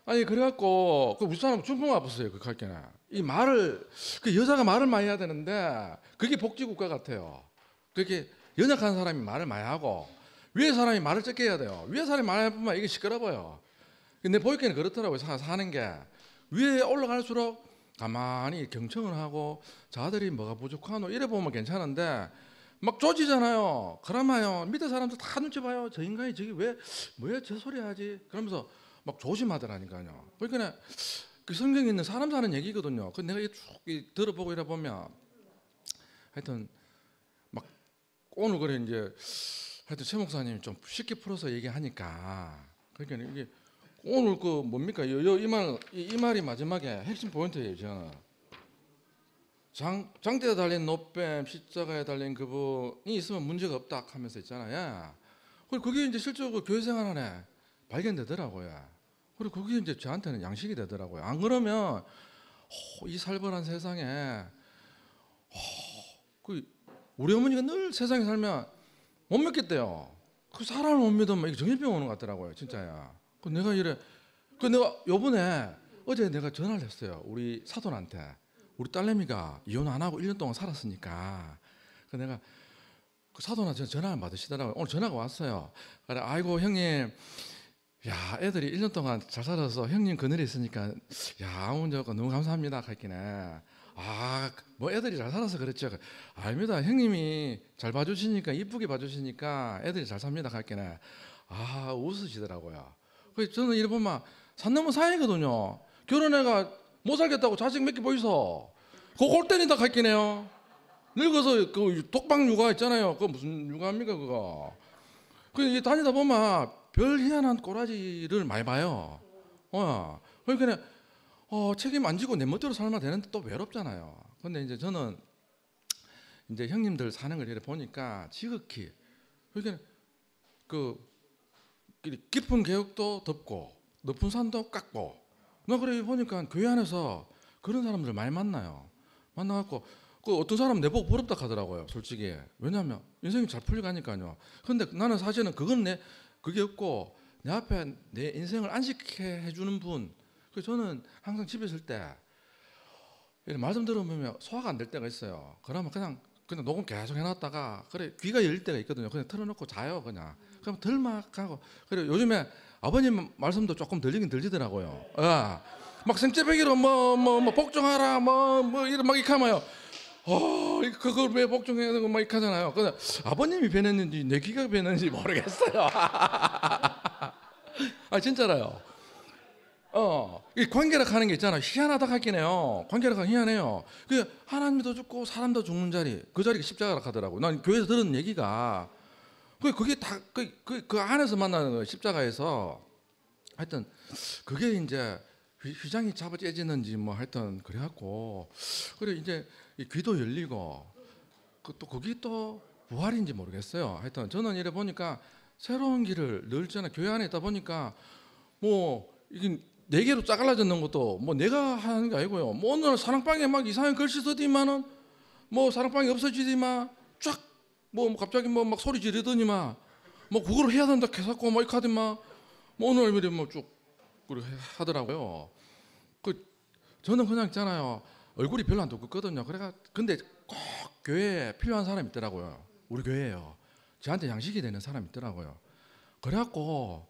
아니 그래갖고 그 우리 사람 중풍 아팠어요. 그 갈게나 이 말을 그 여자가 말을 많이 해야 되는데 그게 복지국가 같아요. 그렇게 연약한 사람이 말을 많이 하고 위에 사람이 말을 적게 해야 돼요. 위에 사람이 말해보면 이게 시끄러워요. 근데 보이기는 그렇더라고요. 사는 게 위에 올라갈수록 가만히 경청을 하고 자들이 뭐가 부족하노 이래 보면 괜찮은데 막 조지잖아요. 그러면요 밑에 사람들 다 눈치 봐요. 저 인간이 저기 왜 뭐야 저 소리 하지? 그러면서 막 조심하더라니까요. 그러니까 그 성경에 있는 사람 사는 얘기거든요. 그 내가 쭉 들어보고 이래 보면 하여튼 막 오늘 그래 이제 하여튼 최 목사님이 좀 쉽게 풀어서 얘기하니까 그러니까 이게 오늘 그 뭡니까 이 말이 마지막에 핵심 포인트예요. 저는 장대에 달린 노뱀 십자가에 달린 그분이 있으면 문제가 없다 하면서 있잖아요. 그리고 그게 이제 실제로 교회 생활 안에 발견되더라고요. 그리고 그게 이제 저한테는 양식이 되더라고요. 안 그러면 이 살벌한 세상에 우리 어머니가 늘 세상에 살면 못 믿겠대요. 그 사람을 못 믿으면 이게 정신병 오는 것 같더라고요, 진짜야. 그 내가 이래, 그 내가 요번에 어제 내가 전화를 했어요. 우리 사돈한테. 우리 딸내미가 이혼 안 하고 1년 동안 살았으니까. 그 내가 그 사돈한테 전화를 받으시더라고요. 오늘 전화가 왔어요. 그래, 아이고 형님, 야 애들이 1년 동안 잘 살아서 형님 그늘에 있으니까 야 아무 문제 없고 너무 감사합니다. 할기네. 뭐 애들이 잘 살아서 그랬죠. 아닙니다. 형님이 잘 봐주시니까 이쁘게 봐주시니까 애들이 잘 삽니다. 할게네. 웃으시더라고요. 그래서 저는 이래 보면 산 넘은 사이거든요. 결혼해가 못 살겠다고 자식 몇 개 보이소. 그거 골 때린다 할게네요. 늙어서 그 독방 육아 있잖아요. 그거 무슨 육아입니까 그거. 그 다니다 보면 별 희한한 꼬라지를 많이 봐요. 그러니까 책임 안 지고 내 멋대로 살면 되는데 또 외롭잖아요. 근데 이제 저는 이제 형님들 사는 걸 이렇게 보니까 지극히 그러니까 그 깊은 계곡도 덮고 높은 산도 깎고 나 그래 보니까 교회 안에서 그런 사람들 많이 만나요. 만나갖고 그 어떤 사람 내보고 부럽다 하더라고요. 솔직히 왜냐하면 인생이 잘 풀려가니까요. 근데 나는 사실은 그게 없고 내 앞에 내 인생을 안식해 해주는 분. 그래서 저는 항상 집에 있을 때 말씀 들어보면 소화가 안 될 때가 있어요. 그러면 그냥 녹음 계속 해놨다가 그래 귀가 열릴 때가 있거든요. 그냥 틀어놓고 자요 그냥. 그럼 덜막하고 그래 요즘에 아버님 말씀도 조금 들리긴 들리더라고요. 막 생채배기로 뭐 복종하라 뭐 이런 막 이렇게 하면요. 그걸 왜 복종해야 되고 막 이렇게 하잖아요. 근데 아버님이 변했는지 내 귀가 변했는지 모르겠어요. 진짜로요. 이 관계락 하는 게 있잖아. 희한하다 하긴 해요. 관계락 하긴 희한해요. 그 하나님도 죽고 사람도 죽는 자리, 그 자리가 십자가라 하더라고. 난 교회에서 들은 얘기가 그게 다 그 안에서 만나는 거예요. 십자가에서. 하여튼 그게 이제 휘장이 잡아 째지는지 뭐 하여튼 그래갖고 그래 이제 이 귀도 열리고 또 그게 또 부활인지 모르겠어요. 하여튼 저는 이래 보니까 새로운 길을 늘 저는 교회 안에 있다 보니까 뭐 이게 4개로 짜갈라졌는 것도 뭐 내가 하는 게 아니고요. 뭐 오늘 사랑방에 막 이상한 글씨 쓰더니만은 뭐 사랑방이 없어지더니만 쫙 뭐 갑자기 뭐 막 소리 지르더니만 뭐 그걸 해야 된다 해갖고 뭐 이렇게 하더니만 뭐 오늘 이래 뭐쭉 그래 하더라고요. 저는 그냥 있잖아요. 얼굴이 별로 안 두껍거든요. 그래가 근데 꼭 교회에 필요한 사람이 있더라고요. 우리 교회에요. 저한테 양식이 되는 사람이 있더라고요. 그래갖고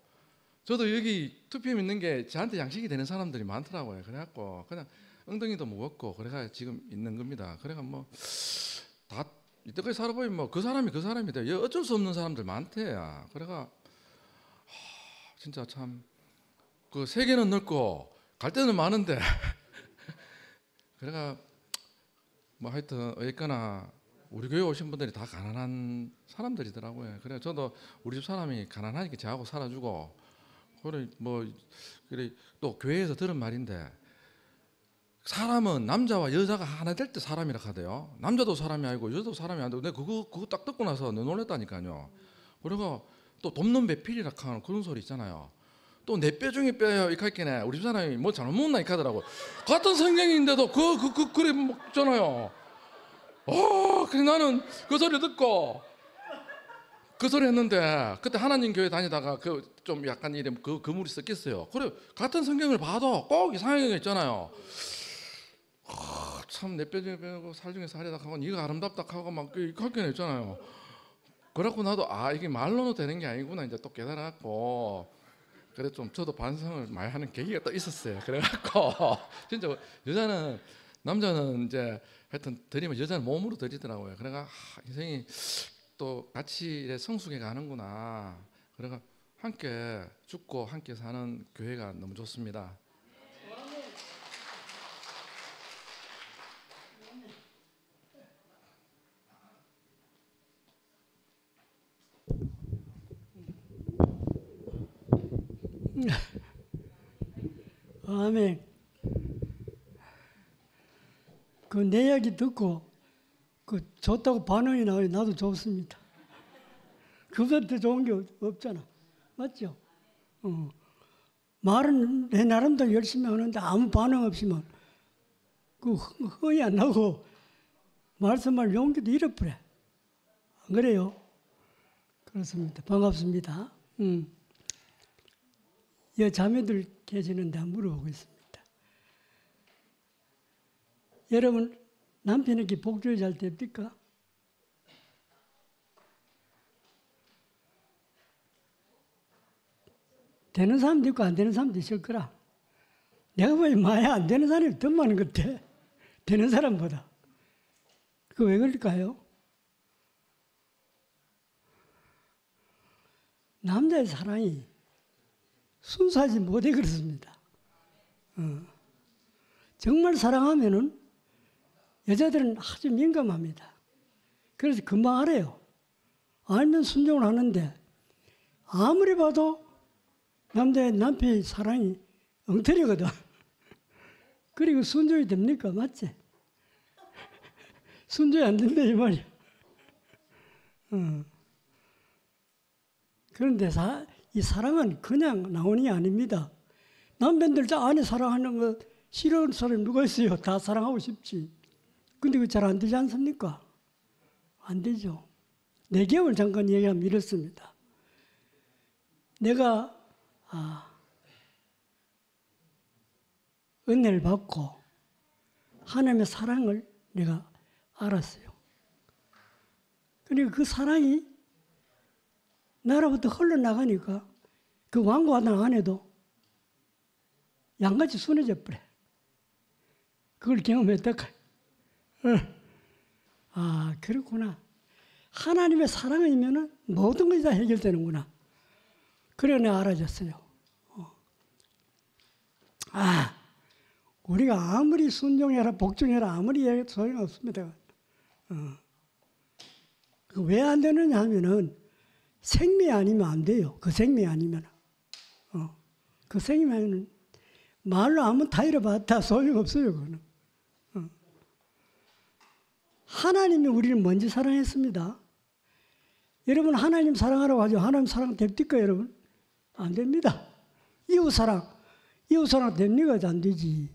저도 여기 2PM 있는 게 저한테 양식이 되는 사람들이 많더라고요. 그래갖고 그냥 엉덩이도 무겁고 그래가 지금 있는 겁니다. 그래가 뭐 다 이때까지 살아보면 뭐 그 사람이다. 어쩔 수 없는 사람들 많대요. 그래가 진짜 참 그 세계는 넓고 갈 데는 많은데 그래가 뭐 하여튼 어쨌거나 우리 교회 오신 분들이 다 가난한 사람들이더라고요. 그래 저도 우리 집 사람이 가난하니까 저하고 살아주고 그래 뭐 그래 또 교회에서 들은 말인데 사람은 남자와 여자가 하나 될 때 사람이라 하대요. 남자도 사람이 아니고 여자도 사람이 아니고 내가 그거 딱 듣고 나서 놀랬다니까요. 그리고 또 돕는 배필이라 하는 그런 소리 있잖아요. 또 내 뼈 중에 뼈예요. 이렇게 할게네. 우리 집 사람이 뭐 잘못 먹나 이렇게 하더라고. 같은 성경인데도 그래 먹잖아요. 그래 나는 그 소리 듣고 그 소리 했는데 그때 하나님 교회 다니다가 그 좀 약간 이래 그 그물이 섞였어요. 그래 같은 성경을 봐도 꼭 이상한 게 있잖아요. 참 내 뼈 중에 뼈고 살 중에 살이다 하고 네가 아름답다 하고 막 이렇게 할게 있잖아요. 그래갖고 나도 이게 말로는 되는 게 아니구나 이제 또 깨달았고 그래 좀 저도 반성을 많이 하는 계기가 또 있었어요. 그래갖고 진짜 여자는 남자는 이제 하여튼 드리면 여자는 몸으로 드리더라고요. 그래가 인생이 또 같이 성숙해 가는구나. 그래가 함께 죽고 함께 사는 교회가 너무 좋습니다. 아멘. 그 내 이야기 듣고 그 좋다고 반응이 나와요. 나도 좋습니다. 그보다 더 좋은 게 없잖아. 맞죠? 말은 내 나름대로 열심히 하는데 아무 반응 없이면 그 흥이 안 나고 말씀할 용기도 잃어버려. 안 그래요? 그렇습니다. 반갑습니다. 자매들 계시는데 한번 물어보겠습니다. 여러분 남편에게 복주에 잘 됩니까? 되는 사람도 있고 안 되는 사람도 있을 거라. 내가 보기엔 많이 안 되는 사람이 더 많은 것 같아. 되는 사람보다. 그거 왜 그럴까요? 남자의 사랑이 순수하지 못해 그렇습니다. 정말 사랑하면은 여자들은 아주 민감합니다. 그래서 금방 알아요. 알면 순종을 하는데 아무리 봐도 남편의 사랑이 엉터리거든. 그리고 순종이 됩니까? 맞지? 순종이 안 된다 이 말이야. 그런데 이 사랑은 그냥 나오는 게 아닙니다. 남편들 다 아내 사랑하는 거 싫어하는 사람이 누가 있어요? 다 사랑하고 싶지. 근데 그거 잘 안 되지 않습니까? 안 되죠. 4개월 잠깐 얘기하면 이렇습니다. 내가 은혜를 받고 하나님의 사랑을 내가 알았어요. 그러니까 그 사랑이 나로부터 흘러나가니까 그 완고하던 아내도 양같이 순해져 버려. 그걸 경험했다가 그렇구나. 하나님의 사랑이면은 모든 것이 다 해결되는구나. 그래 내가 알아졌어요. 우리가 아무리 순종해라 복종해라 아무리 해도 소용없습니다. 왜 안 되느냐 하면은 생명이 아니면 안 돼요. 그 생명이 아니면. 그 생명이 아니면 말로 아무 타이르봤다 소용없어요. 그거는. 하나님이 우리를 먼저 사랑했습니다. 여러분 하나님 사랑하라고 하죠. 하나님 사랑 됩니까 여러분? 안 됩니다. 이웃사랑 됩니까? 안 되지.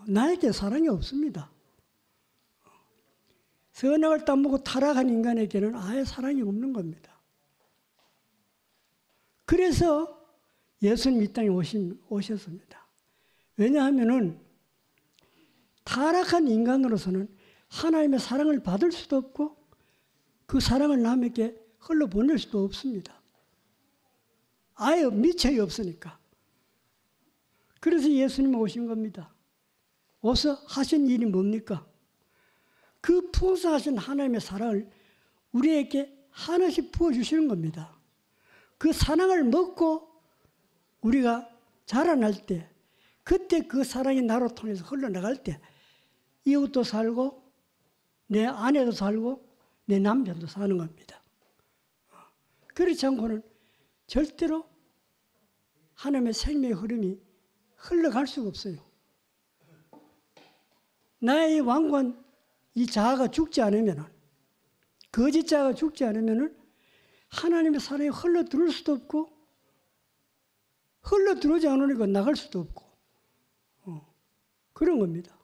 나에게 사랑이 없습니다. 선악을 따먹고 타락한 인간에게는 아예 사랑이 없는 겁니다. 그래서 예수님 이 땅에 오셨습니다. 왜냐하면은 타락한 인간으로서는 하나님의 사랑을 받을 수도 없고 그 사랑을 남에게 흘러보낼 수도 없습니다. 아예 미천이 없으니까. 그래서 예수님 오신 겁니다. 오서 하신 일이 뭡니까? 그 풍성하신 하나님의 사랑을 우리에게 하나씩 부어주시는 겁니다. 그 사랑을 먹고 우리가 자라날 때 그때 그 사랑이 나로 통해서 흘러나갈 때 이웃도 살고 내 아내도 살고 내 남편도 사는 겁니다. 그렇지 않고는 절대로 하나님의 생명의 흐름이 흘러갈 수가 없어요. 나의 완고한 이 자아가 죽지 않으면 거짓 자아가 죽지 않으면 하나님의 사랑이 흘러들어올 수도 없고 흘러들어오지 않으니까 나갈 수도 없고 그런 겁니다.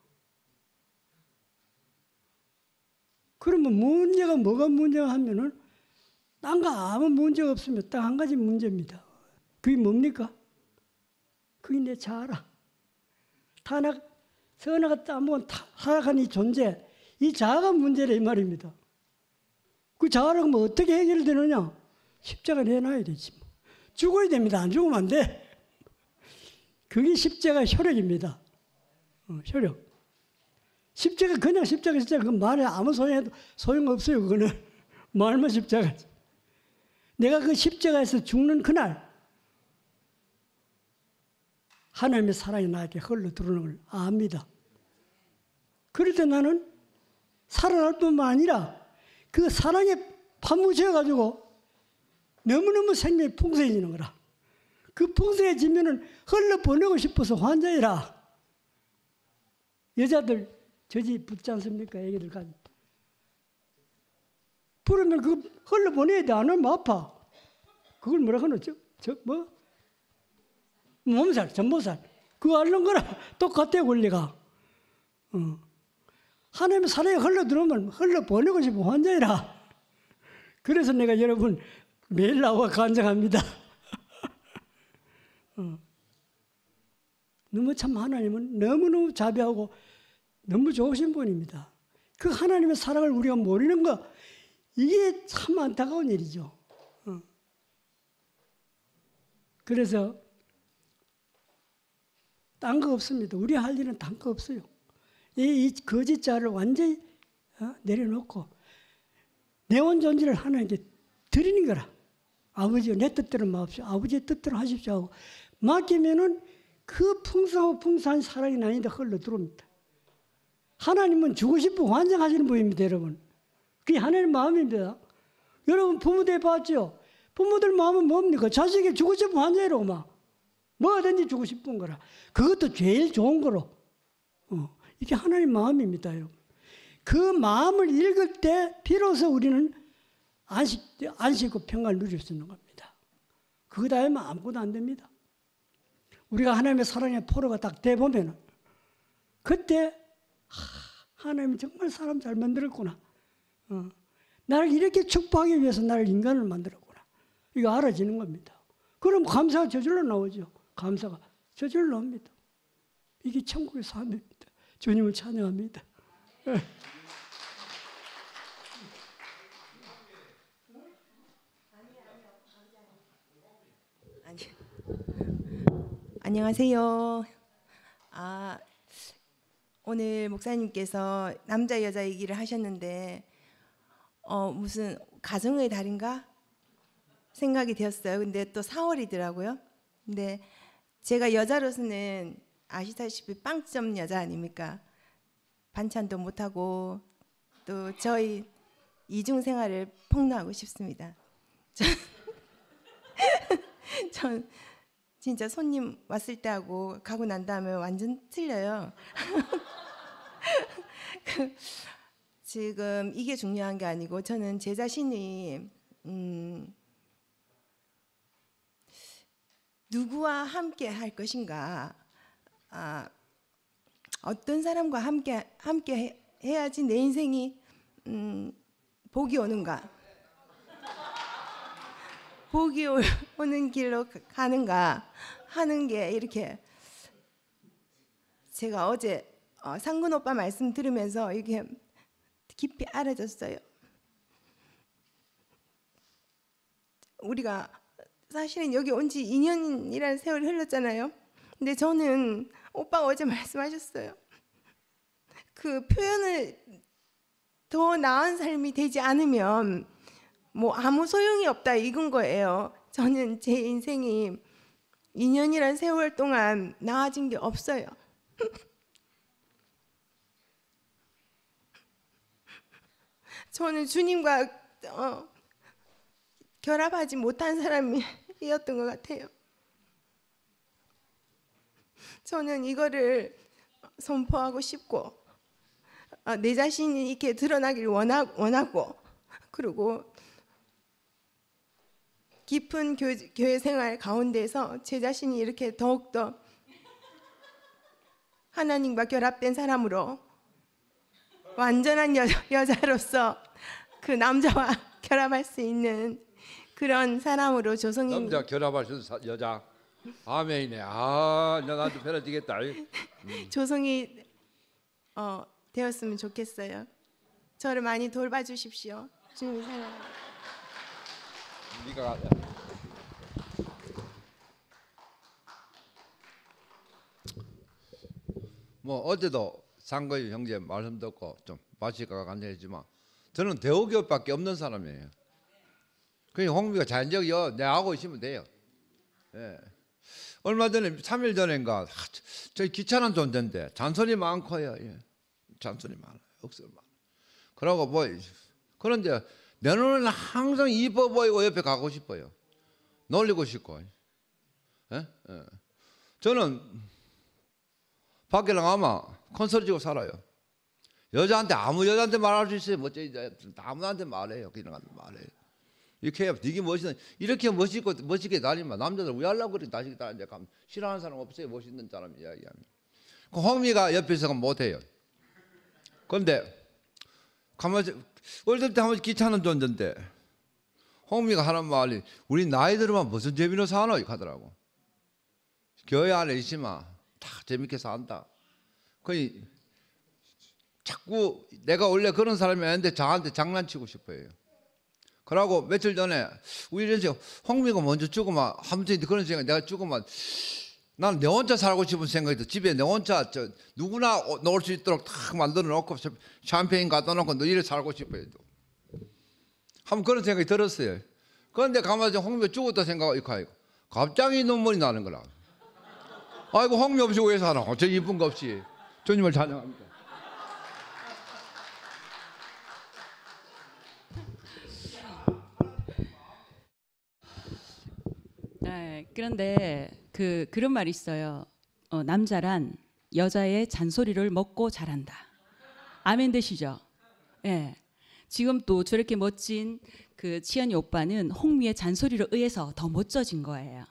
그러면 문제가 뭐가 문제가 하면은 딴 거 아무 문제가 없으면 딱 한 가지 문제입니다. 그게 뭡니까? 그게 내 자아라. 선악을 따먹은 타락한 이 존재, 이 자아가 문제라 이 말입니다. 그 자아라고 뭐 어떻게 해결되느냐? 십자가 내놔야 되지. 죽어야 됩니다. 안 죽으면 안 돼. 그게 십자가 혈액입니다. 혈액. 십자가 그냥 십자가 그 말에 아무 소용없어요. 그거는 말만 십자가. 내가 그 십자가에서 죽는 그날 하나님의 사랑이 나에게 흘러 들어오는 걸 압니다. 그럴 때 나는 살아날 뿐만 아니라 그 사랑에 파묻혀 가지고 너무너무 생명이 풍성해지는 거라. 그 풍성해지면은 흘러보내고 싶어서 환자이라. 여자들 저지 붙지 않습니까? 애기들까지. 부르면 그 흘러보내야 돼. 안 하면 아파. 그걸 뭐라 하노? 몸살, 전보살. 그거 앓는 거랑 똑같아, 원리가. 하나님의 사랑이 흘러들어오면 흘러보내고 싶은 환자이라. 그래서 내가 여러분 매일 나와 간증합니다. 너무 참 하나님은 너무너무 자비하고 너무 좋으신 분입니다. 그 하나님의 사랑을 우리가 모르는 거 이게 참 안타까운 일이죠. 그래서 딴 거 없습니다. 우리 할 일은 딴 거 없어요. 이 거짓자를 완전히 내려놓고 내 온 존재를 하나님께 드리는 거라. 아버지가 내 뜻대로 마옵시오. 아버지의 뜻대로 하십시오 하고 맡기면은 그 풍성하고 풍성한 사랑이 나한테 흘러 들어옵니다. 하나님은 주고 싶은 환장하시는 분입니다, 여러분. 그게 하나님 마음입니다. 여러분 부모들 봤죠? 부모들 마음은 뭡니까? 자식이 주고 싶은 환장이라고 막 뭐든지 주고 싶은 거라. 그것도 제일 좋은 거로. 이게 하나님 마음입니다, 여러분. 그 마음을 읽을 때 비로소 우리는 안식과 평안을 누릴 수 있는 겁니다. 그거 다음에 아무것도 안 됩니다. 우리가 하나님의 사랑의 포로가 딱 돼보면 그때 하나님이 정말 사람 잘 만들었구나. 나를 이렇게 축복하기 위해서 나를 인간을 만들었구나. 이거 알아지는 겁니다. 그럼 감사가 저절로 나오죠. 감사가 저절로 나옵니다. 이게 천국의 삶입니다. 주님을 찬양합니다. 안녕하세요. 오늘 목사님께서 남자 여자 얘기를 하셨는데 무슨 가정의 달인가 생각이 되었어요. 근데 또 4월이더라고요. 근데 제가 여자로서는 아시다시피 빵점 여자 아닙니까? 반찬도 못하고 또 저희 이중 생활을 폭로하고 싶습니다. 전 진짜 손님 왔을 때하고 가고 난 다음에 완전 틀려요. 지금 이게 중요한 게 아니고 저는 제 자신이 누구와 함께 할 것인가, 어떤 사람과 함께 해야지 내 인생이 복이 오는가, 복이 오는 길로 가는가 하는 게 이렇게 제가 어제 상근 오빠 말씀 들으면서 이게 깊이 알아졌어요. 우리가 사실은 여기 온 지 2년이라는 세월이 흘렀잖아요. 근데 저는 오빠가 어제 말씀하셨어요. 그 표현을 더 나은 삶이 되지 않으면 뭐 아무 소용이 없다 이건 거예요. 저는 제 인생이 2년이란 세월 동안 나아진 게 없어요. 저는 주님과 결합하지 못한 사람이었던 것 같아요. 저는 이거를 선포하고 싶고 내 자신이 이렇게 드러나길 원하고 그리고 깊은 교회 생활 가운데서 제 자신이 이렇게 더욱더 하나님과 결합된 사람으로 완전한 여자로서 그 남자와 결합할 수 있는 그런 사람으로 조성이 남자 결합할 수 있는 여자. 아멘이네. 나도 편해지겠다. 조성이 되었으면 좋겠어요. 저를 많이 돌봐주십시오. 주님 사랑합니다. 네가 뭐 어제도 상거의 형제 말씀 듣고 좀 마치가 간절했지만 저는 대우교육밖에 없는 사람이에요. 그냥 홍미가 자연적이요. 내 하고 있으면 돼요. 예. 얼마 전에 3일 전인가 저 귀찮은 존재인데 잔소리 많고요. 예. 잔소리 많아요. 억설 많아. 그러고 뭐 그런데 내 눈에는 항상 이뻐 보이고 옆에 가고 싶어요. 놀리고 싶고. 예? 예. 저는 밖에 나가면 컨설트 지고 살아요. 여자한테 아무 여자한테 말할 수 있어요. 멋져 아무한테 말해요. 그냥 말해요. 이렇게 해야 되게 멋있는 이렇게 멋있게 다니면 남자들 왜 하려고 그렇게 다시 다니는데 싫어하는 사람 없어요. 멋있는 사람 이야기하면. 그 홍미가 옆에서 못해요. 그런데 가만히 어릴 때 한번 귀찮은 존재인데 홍미가 하는 말이 우리 나이 들으면 무슨 재미로 사노 하더라고. 교회 안에 있으면 다 재밌게 산다. 그 자꾸 내가 원래 그런 사람이 아닌데 저한테 장난치고 싶어요. 그러고 며칠 전에 우리 이런 홍미가 먼저 죽으면 아무튼 그런 생각 내가 죽으면 난 내 혼자 살고 싶은 생각이 들어. 집에 내 혼자 누구나 놀 수 있도록 딱 만들어 놓고 샴페인 갖다 놓고 너 이래 살고 싶어요. 한번 그런 생각이 들었어요. 그런데 가만히 홍미가 죽었다 생각하고 갑자기 눈물이 나는 거라. 아이고 홍미 없이 왜 살아? 저 이쁜 거 없이. 주님을 찬양합니다. 네, 그런데 그런 말이 있어요. 남자란 여자의 잔소리를 먹고 자란다. 아멘 되시죠? 예. 네. 지금 또 저렇게 멋진 그 치현이 오빠는 홍미의 잔소리로 의해서 더 멋져진 거예요.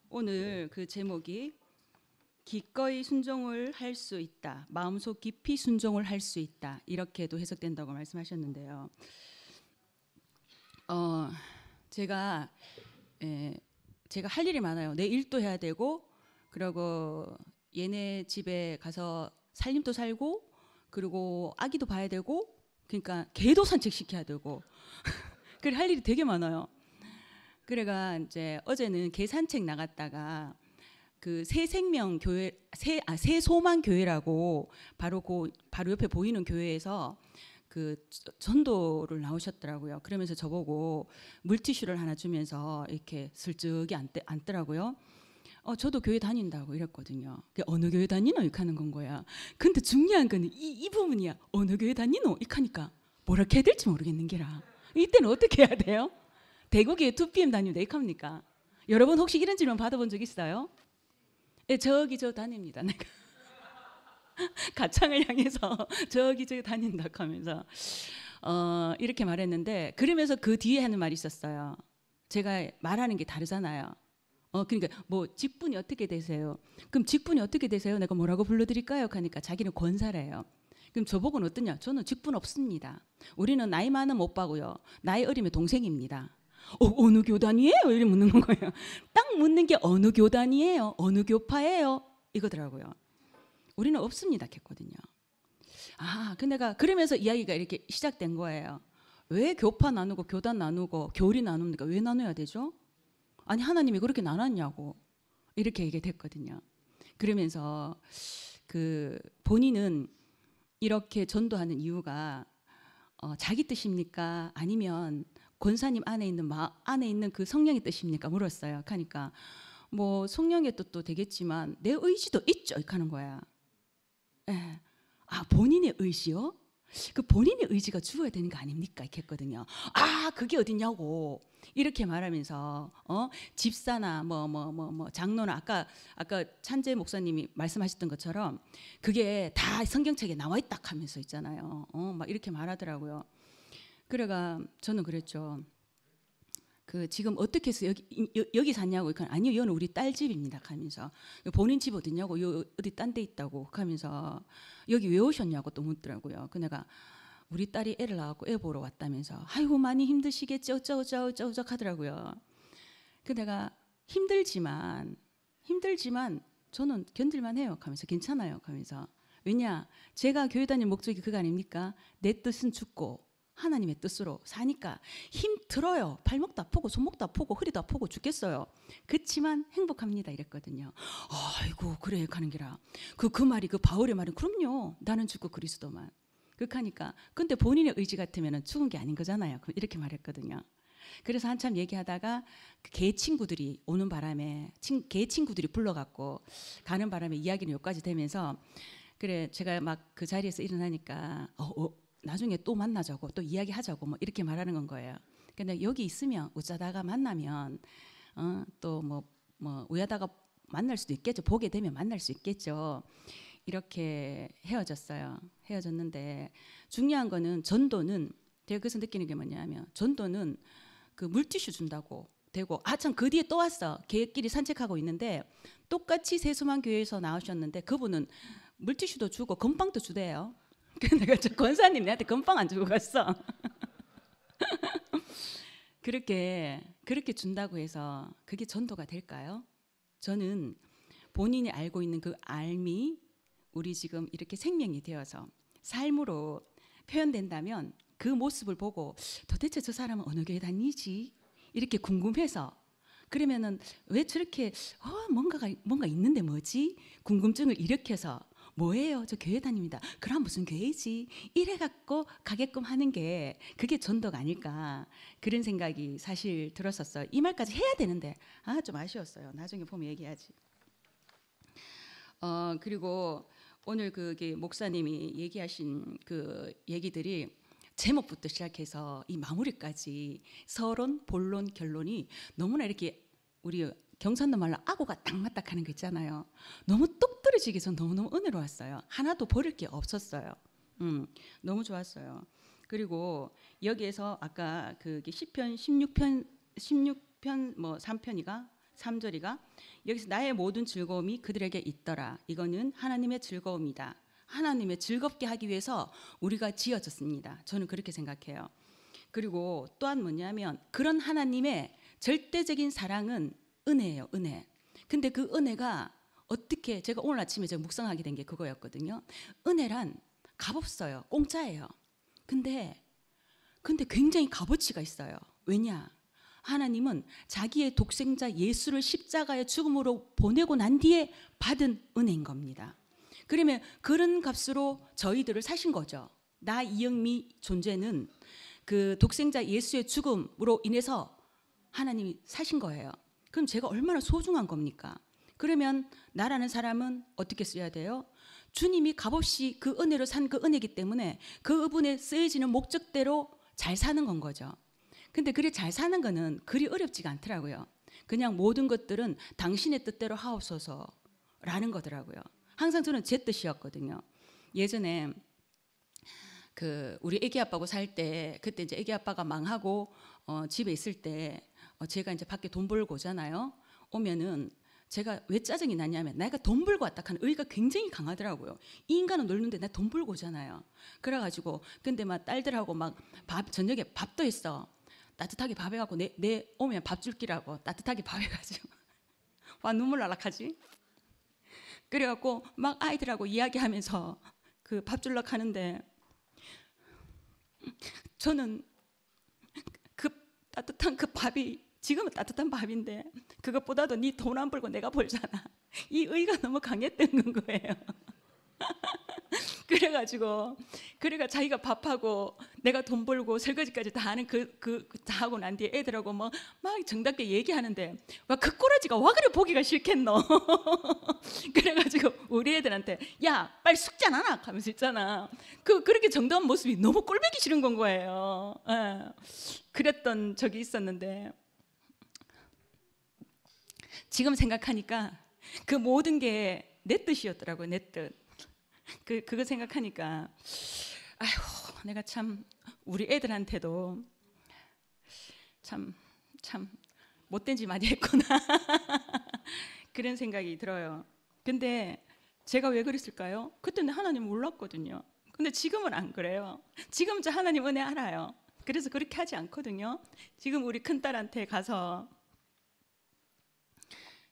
오늘 그 제목이 기꺼이 순종을 할 수 있다. 마음속 깊이 순종을 할 수 있다. 이렇게도 해석된다고 말씀하셨는데요. 제가 할 일이 많아요. 내 일도 해야 되고, 그리고 얘네 집에 가서 살림도 살고, 그리고 아기도 봐야 되고, 그러니까 개도 산책시켜야 되고, 그래 할 일이 되게 많아요. 그래가 이제 어제는 개 산책 나갔다가 그 새생명 교회, 새소망 교회라고 바로 옆에 보이는 교회에서 그 전도를 나오셨더라고요. 그러면서 저보고 물티슈를 하나 주면서 이렇게 슬쩍이 앉더라고요. 저도 교회 다닌다고 이랬거든요. 어느 교회 다니노? 이렇게 하는 건 거야. 근데 중요한 건 이 부분이야. 어느 교회 다니노? 이렇게 하니까 뭐라 해야 될지 모르겠는 게라. 이때는 어떻게 해야 돼요? 대구교회 2PM 다니면 이렇게 합니까? 여러분 혹시 이런 질문 받아본 적 있어요? 예, 저기 저 다닙니다. 내가 가창을 향해서 저기 다닌다 하면서 이렇게 말했는데, 그러면서 그 뒤에 하는 말이 있었어요. 제가 말하는 게 다르잖아요. 그러니까 뭐 직분이 어떻게 되세요? 그럼 직분이 어떻게 되세요? 내가 뭐라고 불러드릴까요? 하니까 자기는 권사래요. 그럼 저보고는 어떠냐? 저는 직분 없습니다. 우리는 나이 많은 오빠고요. 나이 어리면 동생입니다. 어느 교단이에요? 이렇게 묻는 거예요. 딱 묻는 게 어느 교단이에요? 어느 교파예요? 이거더라고요. 우리는 없습니다 했거든요. 근데 내가 그러면서 이야기가 이렇게 시작된 거예요. 왜 교파 나누고 교단 나누고 교리 나눕니까? 왜 나눠야 되죠? 아니 하나님이 그렇게 나눴냐고 이렇게 얘기했거든요. 그러면서 그 본인은 이렇게 전도하는 이유가 자기 뜻입니까? 아니면 권사님 안에 있는 그 성령의 뜻입니까? 물었어요. 그러니까 뭐 성령의 뜻도 되겠지만 내 의지도 있죠. 이렇게 하는 거야. 예. 본인의 의지요? 그 본인의 의지가 죽어야 되는 거 아닙니까? 이렇게 했거든요. 그게 어딨냐고 이렇게 말하면서 집사나 뭐 장로나 아까 찬재 목사님이 말씀하셨던 것처럼 그게 다 성경책에 나와 있다 하면서 있잖아요. 막 이렇게 말하더라고요. 그래가 저는 그랬죠. 그 지금 어떻게 해서 여기 샀냐고. 아니요, 여기는 우리 딸 집입니다 하면서. 본인 집 어디냐고. 어디 딴 데 있다고 하면서. 여기 왜 오셨냐고 또 묻더라고요. 그 내가 우리 딸이 애를 낳았고 애 보러 왔다면서. 아이고 많이 힘드시겠지 어쩌고 하더라고요. 그 내가 힘들지만 저는 견딜만 해요 하면서. 괜찮아요 하면서. 왜냐 제가 교회 다닐 목적이 그거 아닙니까? 내 뜻은 죽고 하나님의 뜻으로 사니까 힘들어요. 발목도 아프고 손목도 아프고 허리도 아프고 죽겠어요. 그렇지만 행복합니다. 이랬거든요. 아이고 그래 가는 기라. 그 말이 그 바울의 말은 그럼요. 나는 죽고 그리스도만. 그하니까 근데 본인의 의지 같으면 죽은 게 아닌 거잖아요. 이렇게 말했거든요. 그래서 한참 얘기하다가 개 친구들이 오는 바람에 개 친구들이 불러갖고 가는 바람에 이야기는 여기까지 되면서 그래 제가 막 그 자리에서 일어나니까 나중에 또 만나자고 또 이야기하자고 뭐 이렇게 말하는 건 거예요. 근데 여기 있으면 어쩌다가 만나면 또 뭐 우야다가 만날 수도 있겠죠. 보게 되면 만날 수 있겠죠. 이렇게 헤어졌어요. 헤어졌는데 중요한 거는 전도는 제가 그래서 느끼는 게 뭐냐면 전도는 그 물티슈 준다고 되고 참 그 뒤에 또 왔어. 개끼리 산책하고 있는데 똑같이 세수만 교회에서 나오셨는데 그분은 물티슈도 주고 건빵도 주대요. 내가 저 권사님 내한테 건빵 안 주고 갔어. 그렇게 준다고 해서 그게 전도가 될까요? 저는 본인이 알고 있는 그 알미 우리 지금 이렇게 생명이 되어서 삶으로 표현된다면 그 모습을 보고 도대체 저 사람은 어느 교회 다니지? 이렇게 궁금해서 그러면은 왜 저렇게 뭔가 있는데 뭐지? 궁금증을 일으켜서 뭐예요? 저 교회 다닙니다. 그럼 무슨 교회지? 이래갖고 가게끔 하는 게 그게 전도가 아닐까 그런 생각이 사실 들었었어요. 이 말까지 해야 되는데 좀 아쉬웠어요. 나중에 보면 얘기하지. 그리고 오늘 그게 목사님이 얘기하신 그 얘기들이 제목부터 시작해서 이 마무리까지 서론, 본론, 결론이 너무나 이렇게 우리 경상도 말로 아고가 딱 맞딱 하는 거 있잖아요. 너무 똑 떨어지게 전 너무너무 은혜로웠어요. 하나도 버릴 게 없었어요. 너무 좋았어요. 그리고 여기에서 아까 그 시편 16편 뭐 3편이가 3절이가 여기서 나의 모든 즐거움이 그들에게 있더라. 이거는 하나님의 즐거움이다. 하나님의 즐겁게 하기 위해서 우리가 지어졌습니다. 저는 그렇게 생각해요. 그리고 또한 뭐냐면 그런 하나님의 절대적인 사랑은 은혜예요. 은혜. 근데 그 은혜가 어떻게 제가 오늘 아침에 제가 묵상하게 된 게 그거였거든요. 은혜란 값없어요. 공짜예요. 근데 굉장히 값어치가 있어요. 왜냐? 하나님은 자기의 독생자 예수를 십자가의 죽음으로 보내고 난 뒤에 받은 은혜인 겁니다. 그러면 그런 값으로 저희들을 사신 거죠. 나 이영미 존재는 그 독생자 예수의 죽음으로 인해서 하나님이 사신 거예요. 그럼 제가 얼마나 소중한 겁니까? 그러면 나라는 사람은 어떻게 써야 돼요? 주님이 값없이 그 은혜로 산 그 은혜이기 때문에 그분의 쓰여지는 목적대로 잘 사는 건 거죠. 근데 그리 잘 사는 거는 그리 어렵지가 않더라고요. 그냥 모든 것들은 당신의 뜻대로 하옵소서라는 거더라고요. 항상 저는 제 뜻이었거든요. 예전에 그 우리 애기 아빠하고 살 때 그때 이제 애기 아빠가 망하고 집에 있을 때 제가 이제 밖에 돈 벌고 오잖아요. 오면은 제가 왜 짜증이 나냐면 내가 돈 벌고 왔다 하는 의의가 굉장히 강하더라고요. 이 인간은 놀는데 나 돈 벌고 오잖아요. 그래가지고 근데 막 딸들하고 막 저녁에 밥도 했어. 따뜻하게 밥 해갖고 내 오면 밥 줄기라고 따뜻하게 밥 해가지고 와 눈물 날락하지. 그래갖고 막 아이들하고 이야기하면서 그 밥 줄락 하는데 저는 그 따뜻한 그 밥이 지금은 따뜻한 밥인데 그것보다도 네 돈 안 벌고 내가 벌잖아. 이 의가 너무 강했던 거예요. 그래가지고 그래가 자기가 밥하고 내가 돈 벌고 설거지까지 다 하는 다 하고 난 뒤에 애들하고 막 정답게 얘기하는데 와 그 꼬라지가 와 그래 보기가 싫겠노. 그래가지고 우리 애들한테 야 빨리 숙제 안 하나 하면서 있잖아. 그렇게 정다운 모습이 너무 꼴보기 싫은 건 거예요. 그랬던 적이 있었는데 지금 생각하니까 그 모든 게 내 뜻이었더라고요. 내 뜻. 그거 생각하니까 아이고 내가 참 우리 애들한테도 참 못된 짓 많이 했구나. 그런 생각이 들어요. 근데 제가 왜 그랬을까요? 그때는 하나님 몰랐거든요. 근데 지금은 안 그래요. 지금 저 하나님 은혜 알아요. 그래서 그렇게 하지 않거든요. 지금 우리 큰딸한테 가서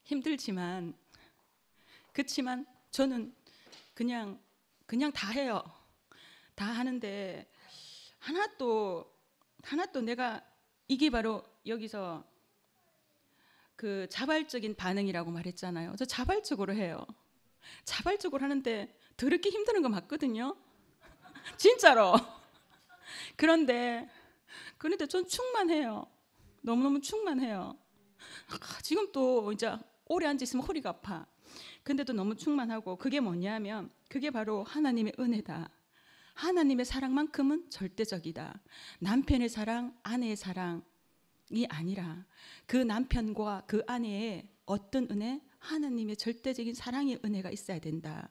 힘들지만 그렇지만 저는 그냥 다 해요. 다 하는데 하나도 내가 이게 바로 여기서 그 자발적인 반응이라고 말했잖아요. 저 자발적으로 해요. 자발적으로 하는데 더럽게 힘드는 거 맞거든요. 진짜로. 그런데 전 충만해요. 너무너무 충만해요. 지금 또 이제 오래 앉아 있으면 허리가 아파. 근데도 너무 충만하고, 그게 뭐냐면 그게 바로 하나님의 은혜다. 하나님의 사랑만큼은 절대적이다. 남편의 사랑, 아내의 사랑이 아니라 그 남편과 그 아내의 어떤 은혜? 하나님의 절대적인 사랑의 은혜가 있어야 된다.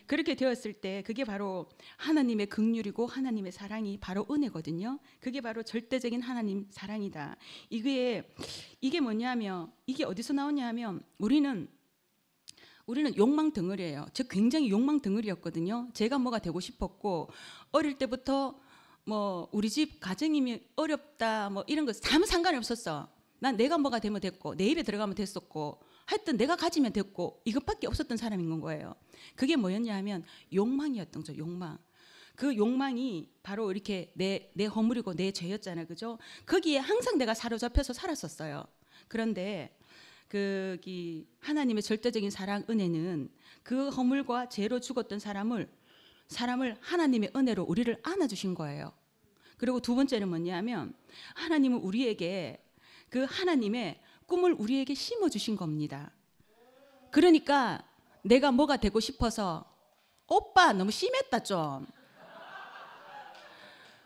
그렇게 되었을 때 그게 바로 하나님의 긍휼이고 하나님의 사랑이 바로 은혜거든요. 그게 바로 절대적인 하나님 사랑이다. 이게 뭐냐면, 이게 어디서 나오냐면 우리는 욕망 덩어리예요. 저 굉장히 욕망 덩어리였거든요. 제가 뭐가 되고 싶었고, 어릴 때부터 뭐 우리 집 가정이 어렵다 뭐 이런 거 아무 상관이 없었어. 난 내가 뭐가 되면 됐고, 내 입에 들어가면 됐었고, 하여튼 내가 가지면 됐고, 이것밖에 없었던 사람인 거예요. 그게 뭐였냐 하면 욕망이었던 거죠. 욕망. 그 욕망이 바로 이렇게 내 허물이고 내 죄였잖아요. 그죠? 거기에 항상 내가 사로잡혀서 살았었어요. 그런데 하나님의 절대적인 사랑 은혜는 그 허물과 죄로 죽었던 사람을 하나님의 은혜로 우리를 안아주신 거예요. 그리고 두 번째는 뭐냐면 하나님은 우리에게 그 하나님의 꿈을 우리에게 심어주신 겁니다. 그러니까 내가 뭐가 되고 싶어서, 오빠 너무 심했다 좀.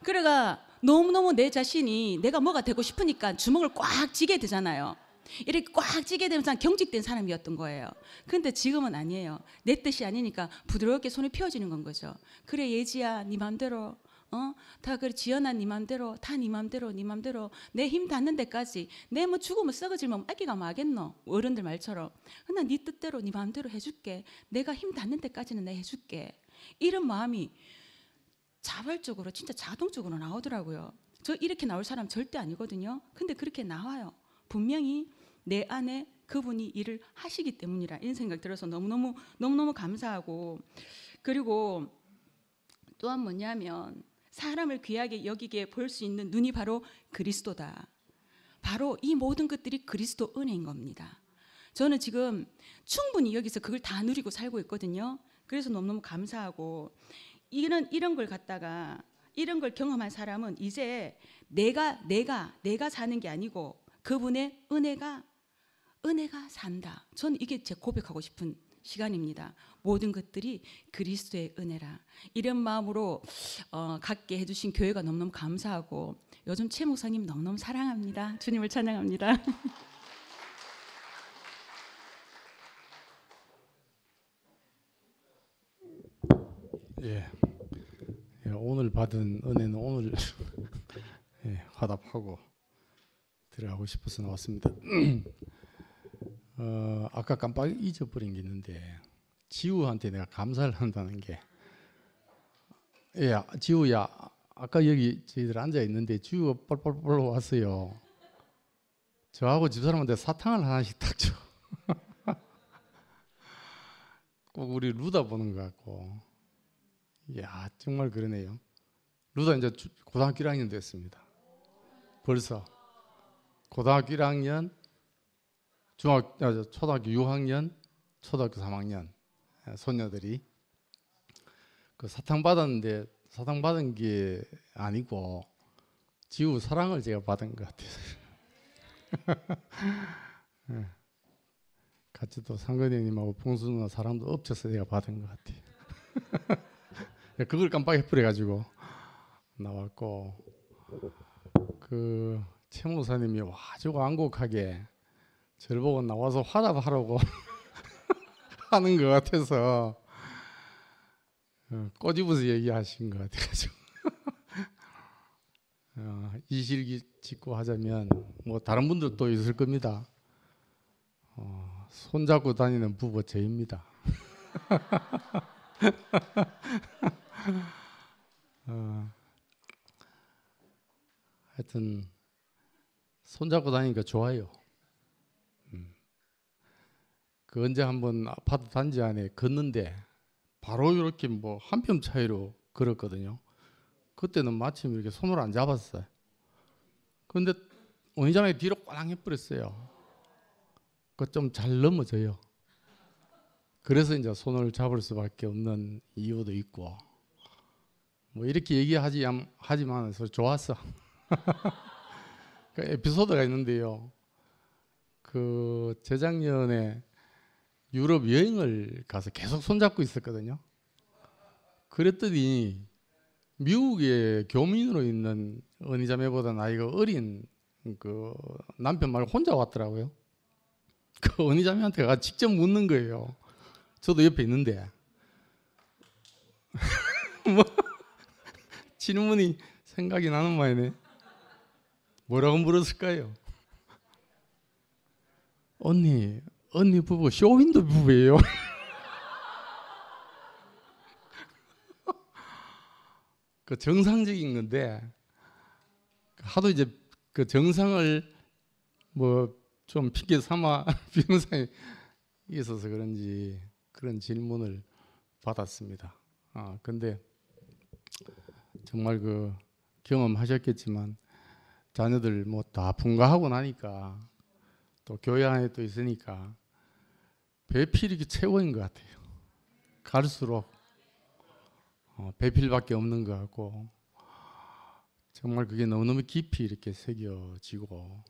그래가 너무너무 내 자신이 내가 뭐가 되고 싶으니까 주먹을 꽉 쥐게 되잖아요. 이렇게 꽉 쥐게 되면서 경직된 사람이었던 거예요. 그런데 지금은 아니에요. 내 뜻이 아니니까 부드럽게 손이 펴지는 건 거죠. 그래 예지야, 네 맘대로 다 그래, 지연아 네 맘대로, 다 네 맘대로, 네 맘대로, 내 힘 닿는 데까지. 내 뭐 죽으면 썩어질면 아기가 뭐 하겠노, 어른들 말처럼. 그냥 네 뜻대로 네 맘대로 해줄게. 내가 힘 닿는 데까지는 내가 해줄게. 이런 마음이 자발적으로, 진짜 자동적으로 나오더라고요. 저 이렇게 나올 사람 절대 아니거든요. 근데 그렇게 나와요. 분명히 내 안에 그분이 일을 하시기 때문이라, 이런 생각 들어서 너무너무 감사하고, 그리고 또한 뭐냐면 사람을 귀하게 여기게 볼 수 있는 눈이 바로 그리스도다. 바로 이 모든 것들이 그리스도 은혜인 겁니다. 저는 지금 충분히 여기서 그걸 다 누리고 살고 있거든요. 그래서 너무너무 감사하고, 이런 걸 갖다가, 이런 걸 경험한 사람은 이제 내가 사는 게 아니고 그분의 은혜가 산다. 저는 이게 제 고백하고 싶은 시간입니다. 모든 것들이 그리스도의 은혜라. 이런 마음으로 갖게 해주신 교회가 너무너무 감사하고, 요즘 최 목사님 너무너무 사랑합니다. 주님을 찬양합니다. 예, 오늘 받은 은혜는 오늘 화답하고 들어가고 싶어서 나왔습니다. 아까 깜빡 잊어버린 게 있는데, 지우한테 내가 감사를 한다는 게, 지우야, 아까 여기 저희들 앉아 있는데 지우가 뻘뻘뻘 왔어요. 저하고 집사람한테 사탕을 하나씩 딱 줘. 꼭 우리 루다 보는 것 같고, 이야 정말 그러네요. 루다 이제 고등학교 1학년 됐습니다. 벌써 고등학교 1학년, 초등학교 6학년, 초등학교 3학년 손녀들이 그 사탕 받았는데, 사탕 받은 게 아니고 지우 사랑을 제가 받은 것 같아요. 같이 또 상근이 형님하고 봉수 누나 사랑도 엎쳐서 제가 받은 것 같아요. 그걸 깜빡해버려가지고 나왔고, 그 최 목사님이 아주 완곡하게 저를 보고 나와서 화답하라고 하는 것 같아서 꼬집어서 얘기하신 것 같아가지고 이실기 짓고 하자면 뭐 다른 분들도 있을 겁니다. 손잡고 다니는 부부 저입니다. 하여튼 손잡고 다니니까 좋아요. 그 언제 한번 아파트 단지 안에 걷는데 바로 이렇게 뭐 한 뼘 차이로 걸었거든요. 그때는 마침 이렇게 손을 안 잡았어요. 근데 원희자매가 뒤로 꽝 해버렸어요. 그 좀 잘 넘어져요. 그래서 이제 손을 잡을 수밖에 없는 이유도 있고, 뭐 이렇게 얘기하지만 좋았어. 그 에피소드가 있는데요. 그 재작년에 유럽 여행을 가서 계속 손잡고 있었거든요. 그랬더니 미국에 교민으로 있는 언니자매보다 나이가 어린 그 남편 말고 혼자 왔더라고요. 그 언니자매한테 가 직접 묻는 거예요. 저도 옆에 있는데 뭐 질문이 생각이 나는 모양이네. 뭐라고 물었을까요? 언니 부부 쇼윈도 부부예요. 그 정상적인 건데 하도 이제 그 정상을 뭐 좀 핑계 삼아 비영상에 있어서 그런지 그런 질문을 받았습니다. 근데 정말 그 경험하셨겠지만 자녀들 뭐 다 분가하고 나니까 또 교회 안에 또 있으니까 배필이 최고인 것 같아요. 갈수록 배필밖에 없는 것 같고 정말 그게 너무너무 깊이 이렇게 새겨지고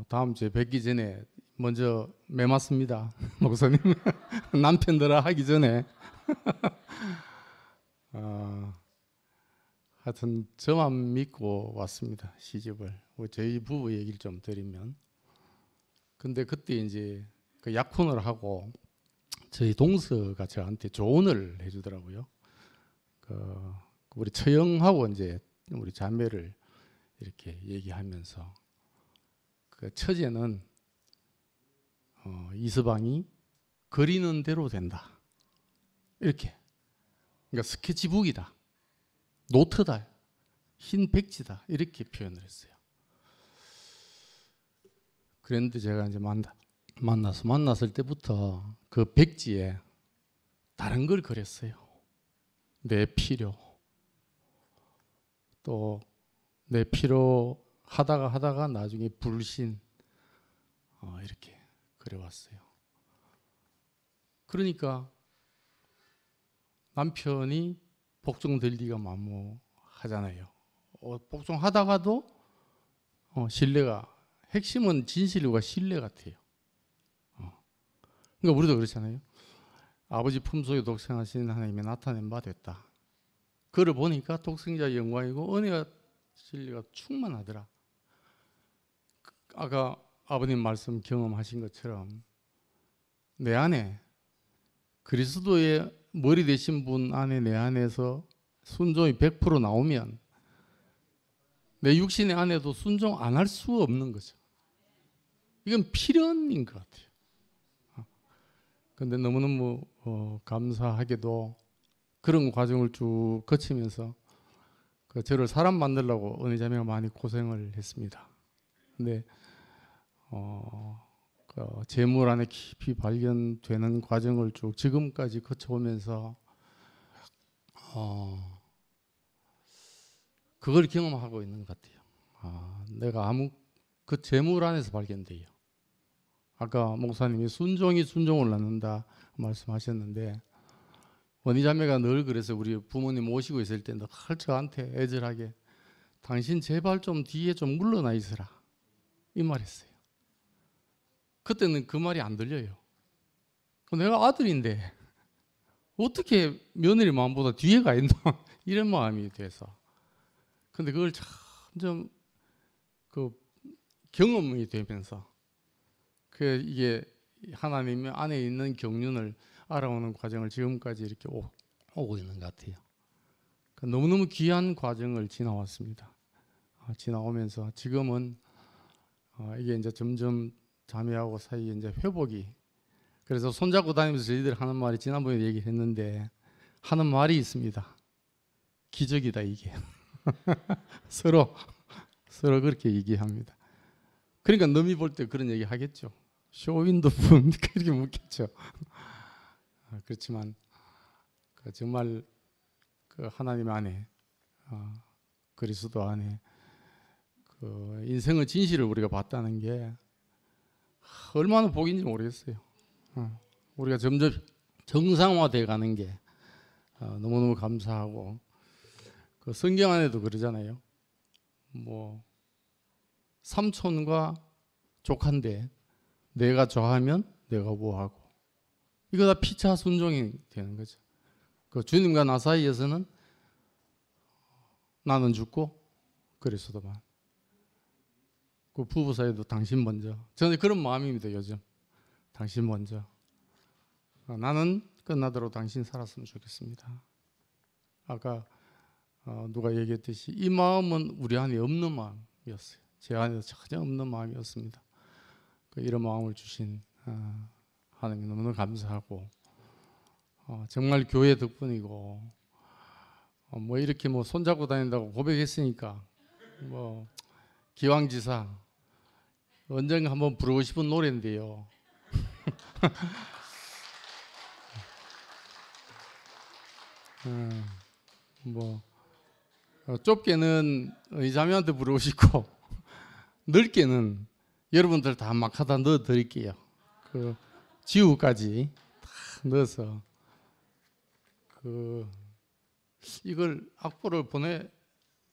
다음 주에 뵙기 전에 먼저 매맞습니다. 목사님 남편들아 하기 전에 하여튼 저만 믿고 왔습니다. 시집을. 저희 부부 얘기를 좀 드리면 근데 그때 이제 그 약혼을 하고 저희 동서가 저한테 조언을 해주더라고요. 우리 처형하고 이제 우리 자매를 이렇게 얘기하면서 그 처제는 이서방이 그리는 대로 된다. 이렇게. 그러니까 스케치북이다. 노트다. 흰 백지다. 이렇게 표현을 했어요. 그랬는데 제가 이제 만났을 때부터 그 백지에 다른 걸 그렸어요. 내 필요. 또 내 필요 하다가 나중에 불신 이렇게 그려왔어요. 그러니까 남편이 복종들기가 만무하잖아요. 복종하다가도 신뢰가 핵심은 진실과 신뢰 같아요. 그러니까 우리도 그렇잖아요. 아버지 품속에 독생하신 하나님의 나타낸 바 됐다. 그를 보니까 독생자의 영광이고 은혜가 진리가 충만하더라. 아까 아버님 말씀 경험하신 것처럼 내 안에 그리스도의 머리 되신 분 안에 내 안에서 순종이 100% 나오면 내 육신의 안에도 순종 안 할 수가 없는 거죠. 이건 필연인 것 같아요. 그런데 너무너무 감사하게도 그런 과정을 쭉 거치면서 저를 사람 만들려고 은혜자매가 많이 고생을 했습니다. 근데 재물 안에 깊이 발견되는 과정을 쭉 지금까지 거쳐오면서 그걸 경험하고 있는 것 같아요. 내가 그 재물 안에서 발견돼요. 아까 목사님이 순종이 순종을 낳는다 말씀하셨는데 원희자매가 늘 그래서 우리 부모님 모시고 있을 때 늘 저한테 애절하게 당신 제발 좀 뒤에 좀 물러나 있으라 이 말했어요. 그때는 그 말이 안 들려요. 내가 아들인데 어떻게 며느리 마음보다 뒤에 가 있나 이런 마음이 돼서 근데 그걸 점점 그 경험이 되면서 이게 하나님 안에 있는 경륜을 알아오는 과정을 지금까지 이렇게 오고 있는 것 같아요. 너무너무 귀한 과정을 지나왔습니다. 지나오면서 지금은 이게 이제 점점 자매하고 사이에 이제 회복이 그래서 손잡고 다니면서 저희들 하는 말이 지난번에 얘기했는데 하는 말이 있습니다. 기적이다 이게. 서로 그렇게 얘기합니다. 그러니까 너미 볼 때 그런 얘기 하겠죠. 쇼윈도 분 그렇게 묻겠죠. 그렇지만 정말 그 하나님 안에 그리스도 안에 그 인생의 진실을 우리가 봤다는 게 얼마나 복인지 모르겠어요. 우리가 점점 정상화돼 가는 게 너무너무 감사하고, 그 성경 안에도 그러잖아요. 뭐 삼촌과 조카인데 내가 좋아하면 내가 뭐하고, 이거 다 피차 순종이 되는 거죠. 그 주님과 나 사이에서는 나는 죽고 그리스도만. 그 부부 사이도 당신 먼저. 저는 그런 마음입니다. 요즘 당신 먼저. 나는 끝나도록 당신 살았으면 좋겠습니다. 아까 누가 얘기했듯이 이 마음은 우리 안에 없는 마음이었어요. 제 안에 전혀 없는 마음이었습니다. 이런 마음을 주신 하나님 너무너무 감사하고, 정말 교회 덕분이고, 뭐 이렇게 뭐 손잡고 다닌다고 고백했으니까 뭐 기왕지사 언젠가 한번 부르고 싶은 노래인데요. 뭐 좁게는 의자매한테 부르고 싶고 넓게는 여러분들 다 막 하다 넣어 드릴게요. 그 지우까지 다 넣어서 이걸 악보를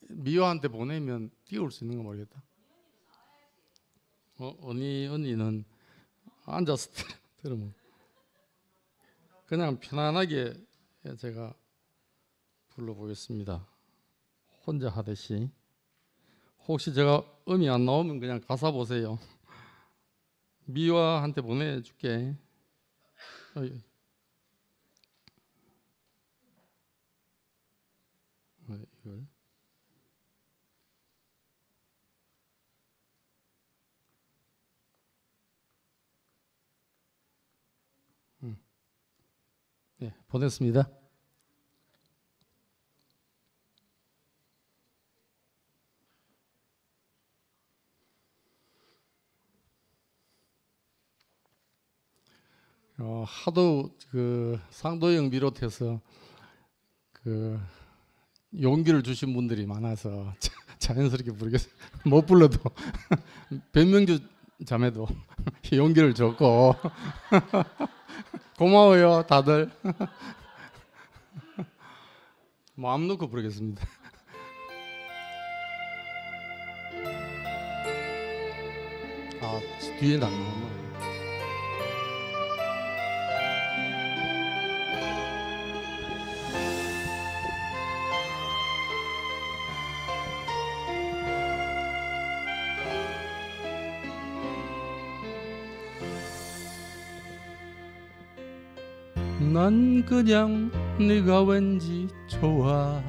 미화한테 보내면 띄울 수 있는 거 모르겠다. 언니는 앉아서 들으면 그냥 편안하게 제가 불러보겠습니다. 혼자 하듯이. 혹시 제가 음이 안 나오면 그냥 가사 보세요. 미화한테 보내줄게. 이걸. 네, 보냈습니다. 하도 그 상도형 비롯해서 그 용기를 주신 분들이 많아서 자연스럽게 부르겠어요. 못 불러도 변명주 자매도 용기를 줬고 고마워요 다들. 마음 놓고 부르겠습니다. 뒤에 나가면 난 그냥 네가 왠지 좋아.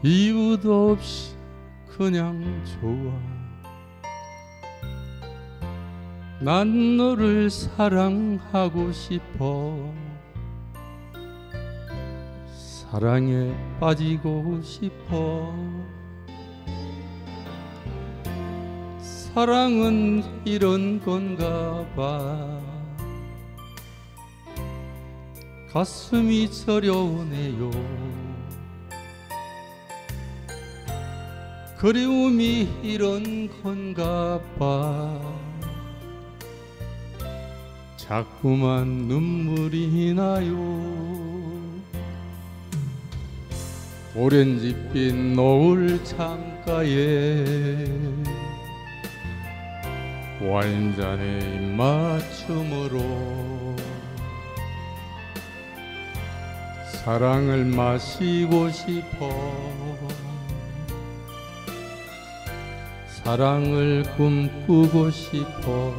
이유도 없이 그냥 좋아. 난 너를 사랑하고 싶어. 사랑에 빠지고 싶어. 사랑은 이런 건가 봐. 가슴이 저려오네요. 그리움이 이런 건가 봐. 자꾸만 눈물이 나요. 오렌지빛 노을 창가에 와인잔에 입맞춤으로 사랑을 마시고 싶어. 사랑을 꿈꾸고 싶어.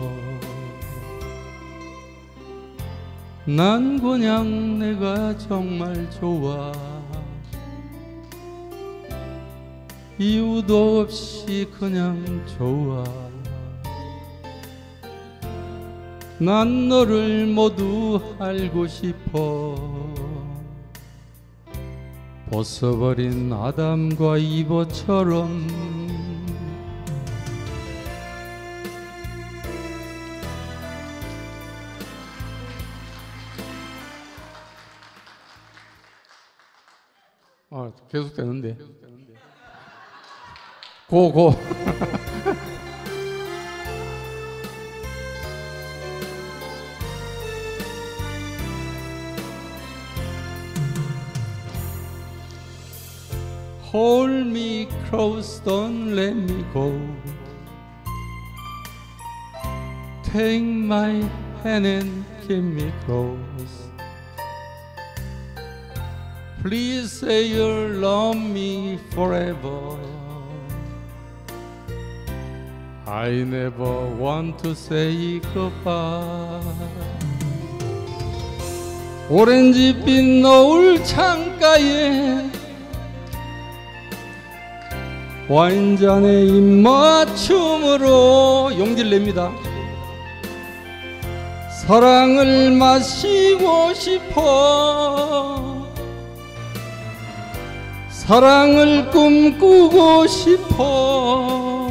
난 그냥 내가 정말 좋아. 이유도 없이 그냥 좋아. 난 너를 모두 알고 싶어. 벗어버린 아담과 이브처럼 계속 되는데. 고. Hold me close, don't let me go. Take my hand and keep me close. Please say you'll love me forever. I never want to say goodbye. 오렌지빛 노을 창가에 와인잔에 입맞춤으로 용기를 냅니다. 사랑을 마시고 싶어. 사랑을 꿈꾸고 싶어.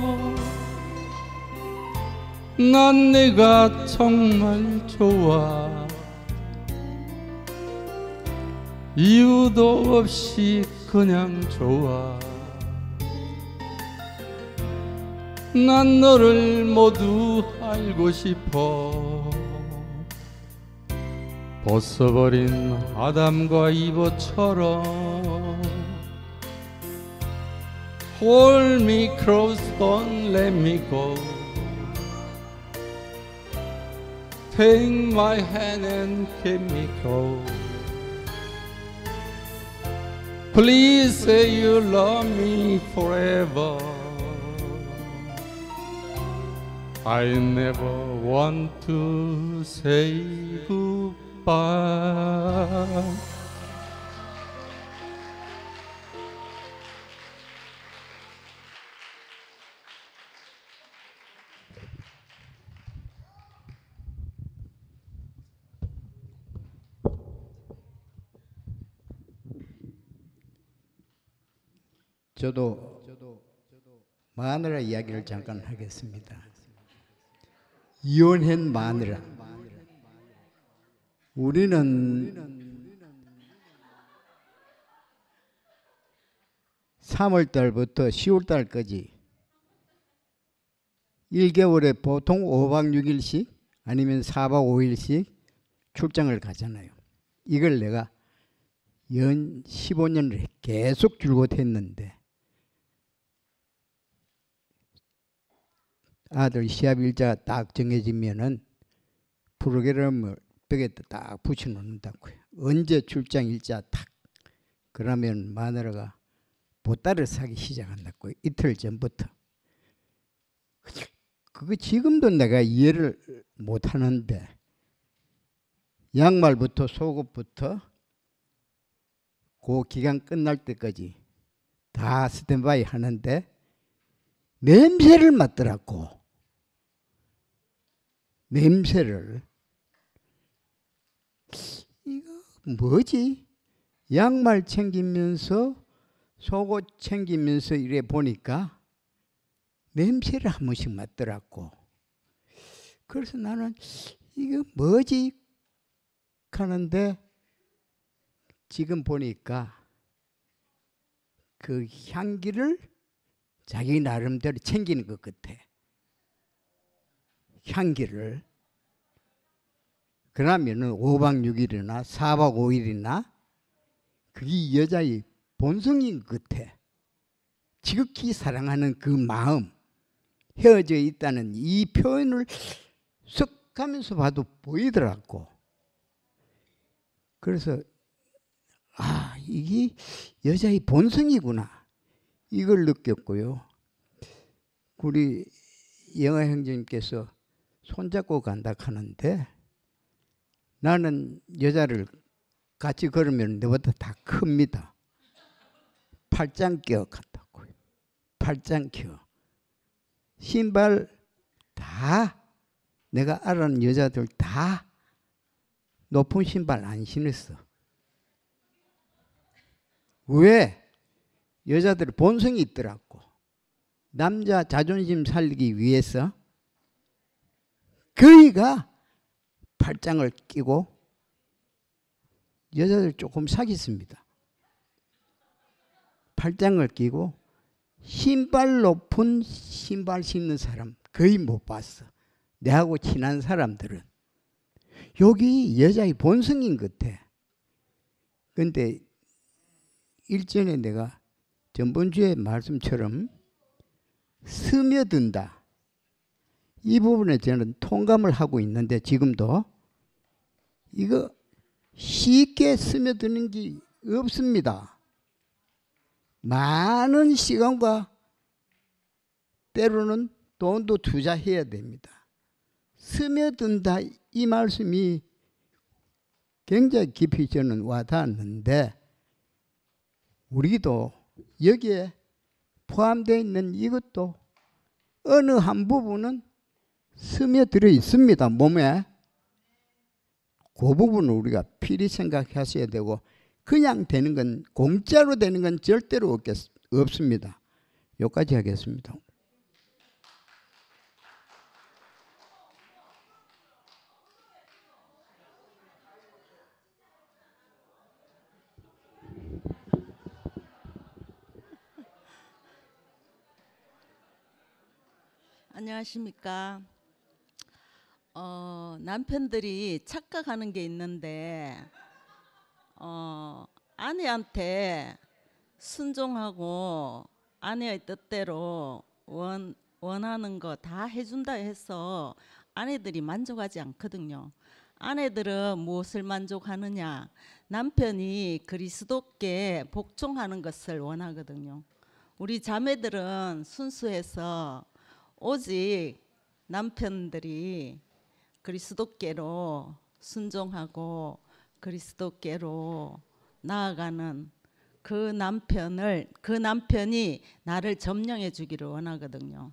난 내가 정말 좋아. 이유도 없이 그냥 좋아. 난 너를 모두 알고 싶어. 벗어버린 아담과 이브처럼 Hold me close, don't let me go. Take my hand and keep me close. Please say you love me forever. I never want to say goodbye. 저도 마누라 이야기를 잠깐 하겠습니다. 이혼한 마누라. 우리는 3월 달부터 10월 달까지 1개월에 보통 5박 6일씩 아니면 4박 5일씩 출장을 가잖아요. 이걸 내가 연 15년을 계속 줄곧 했는데 아들 시합 일자가 딱 정해지면은 프로그램을 벽에 딱 붙여놓는다고요. 언제 출장 일자 탁 그러면 마누라가 보따리를 사기 시작한다고요. 이틀 전부터. 그거 지금도 내가 이해를 못하는데 양말부터 속옷부터 그 기간 끝날 때까지 다 스탠바이 하는데 냄새를 맡더라고. 냄새를. 이거 뭐지? 양말 챙기면서 속옷 챙기면서 이래 보니까 냄새를 한 번씩 맡더라고. 그래서 나는 이거 뭐지? 하는데 지금 보니까 그 향기를 자기 나름대로 챙기는 것 같아. 향기를. 그러면은 5박 6일이나 4박 5일이나 그게 여자의 본성인 것 같아. 지극히 사랑하는 그 마음, 헤어져 있다는 이 표현을 쓱 가면서 봐도 보이더라고. 그래서 아, 이게 여자의 본성이구나. 이걸 느꼈고요. 우리 영아 형제님께서 손잡고 간다 하는데 나는 여자를 같이 걸으면 너보다 다 큽니다. 팔짱 껴 간다고요. 팔짱 껴. 신발 다 내가 알아는 여자들 다 높은 신발 안 신었어. 왜? 여자들 본성이 있더라고. 남자 자존심 살리기 위해서 그이가 팔짱을 끼고 여자들 조금 사귀습니다. 팔짱을 끼고 신발 높은 신발 신는 사람 거의 못 봤어. 내하고 친한 사람들은. 여기 여자의 본성인 것 같아. 근데 일전에 내가 전번주에 말씀처럼 스며든다. 이 부분에 저는 통감을 하고 있는데 지금도 이거 쉽게 스며드는 게 없습니다. 많은 시간과 때로는 돈도 투자해야 됩니다. 스며든다 이 말씀이 굉장히 깊이 저는 와닿았는데 우리도 여기에 포함되어 있는 이것도 어느 한 부분은 스며들어 있습니다. 몸에. 그 부분을 우리가 필히 생각하셔야 되고 그냥 되는 건 공짜로 되는 건 절대로 없습니다. 여기까지 하겠습니다. 안녕하십니까. 남편들이 착각하는 게 있는데 아내한테 순종하고 아내의 뜻대로 원하는 거 다 해준다 해서 아내들이 만족하지 않거든요. 아내들은 무엇을 만족하느냐? 남편이 그리스도께 복종하는 것을 원하거든요. 우리 자매들은 순수해서 오직 남편들이 그리스도께로 순종하고 그리스도께로 나아가는 그 남편이 나를 점령해 주기를 원하거든요.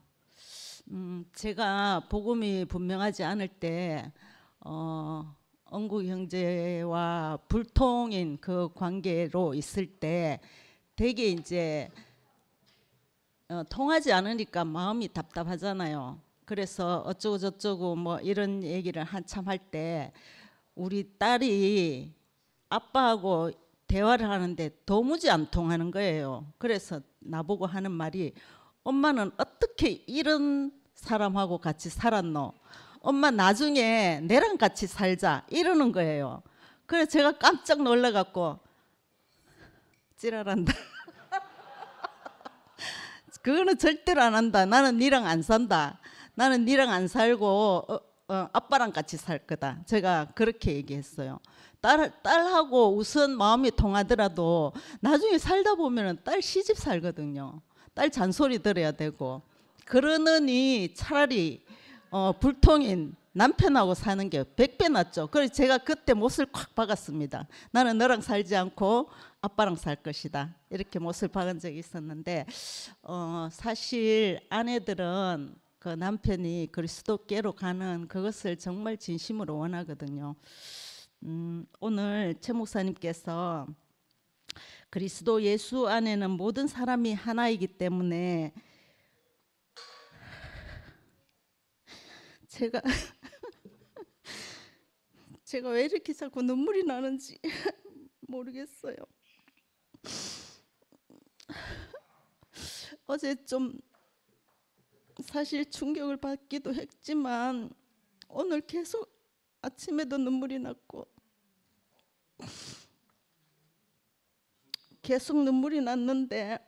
제가 복음이 분명하지 않을 때 언구 형제와 불통인 그 관계로 있을 때 되게 이제 통하지 않으니까 마음이 답답하잖아요. 그래서 어쩌고 저쩌고 뭐 이런 얘기를 한참 할 때 우리 딸이 아빠하고 대화를 하는데 도무지 안 통하는 거예요. 그래서 나보고 하는 말이 엄마는 어떻게 이런 사람하고 같이 살았노? 엄마 나중에 내랑 같이 살자 이러는 거예요. 그래서 제가 깜짝 놀라갖고 찌랄한다. 그거는 절대로 안 한다. 나는 니랑 안 산다. 나는 니랑 안 살고 아빠랑 같이 살 거다. 제가 그렇게 얘기했어요. 딸하고 우선 마음이 통하더라도 나중에 살다 보면 딸 시집 살거든요. 딸 잔소리 들어야 되고 그러느니 차라리 불통인 남편하고 사는 게 100배 낫죠. 그래서 제가 그때 못을 콱 박았습니다. 나는 너랑 살지 않고 아빠랑 살 것이다. 이렇게 못을 박은 적이 있었는데 사실 아내들은 그 남편이 그리스도께로 가는 그것을 정말 진심으로 원하거든요. 오늘 최 목사님께서 그리스도 예수 안에는 모든 사람이 하나이기 때문에 제가 왜 이렇게 자꾸 눈물이 나는지 모르겠어요. 어제 좀 사실 충격을 받기도 했지만 오늘 계속 아침에도 눈물이 났고 계속 눈물이 났는데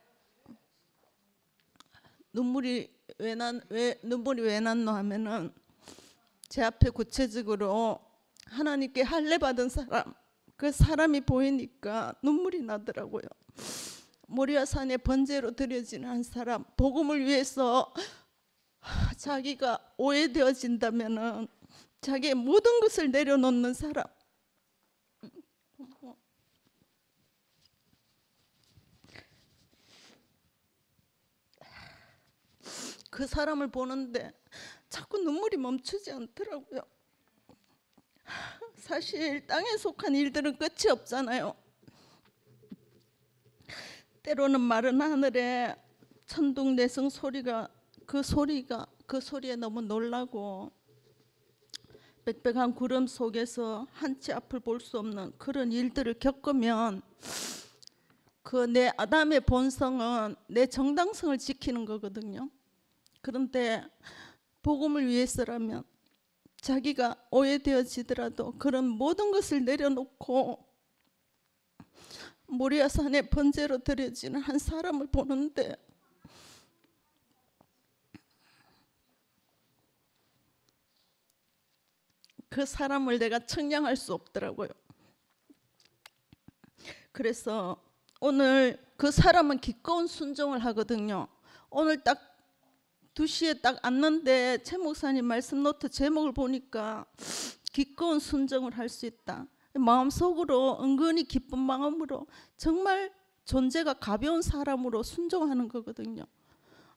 눈물이 왜 났노 하면은 제 앞에 구체적으로 하나님께 할례 받은 사람, 그 사람이 보이니까 눈물이 나더라고요. 모리아산에 번제로 드려지는 한 사람, 복음을 위해서 자기가 오해되어진다면은 자기의 모든 것을 내려놓는 사람. 그 사람을 보는데 자꾸 눈물이 멈추지 않더라고요. 사실 땅에 속한 일들은 끝이 없잖아요. 때로는 마른 하늘에 천둥내성 소리가 그 소리에 너무 놀라고 빽빽한 구름 속에서 한치 앞을 볼 수 없는 그런 일들을 겪으면 그 내 아담의 본성은 내 정당성을 지키는 거거든요. 그런데 복음을 위해서라면 자기가 오해되어지더라도 그런 모든 것을 내려놓고 모리아산에 번제로 드려지는 한 사람을 보는데 그 사람을 내가 청량할 수 없더라고요. 그래서 오늘 그 사람은 기꺼운 순종을 하거든요. 오늘 딱 2시에 딱 앉는데 최 목사님 말씀 노트 제목을 보니까 기꺼운 순종을 할 수 있다. 마음속으로 은근히 기쁜 마음으로 정말 존재가 가벼운 사람으로 순종하는 거거든요.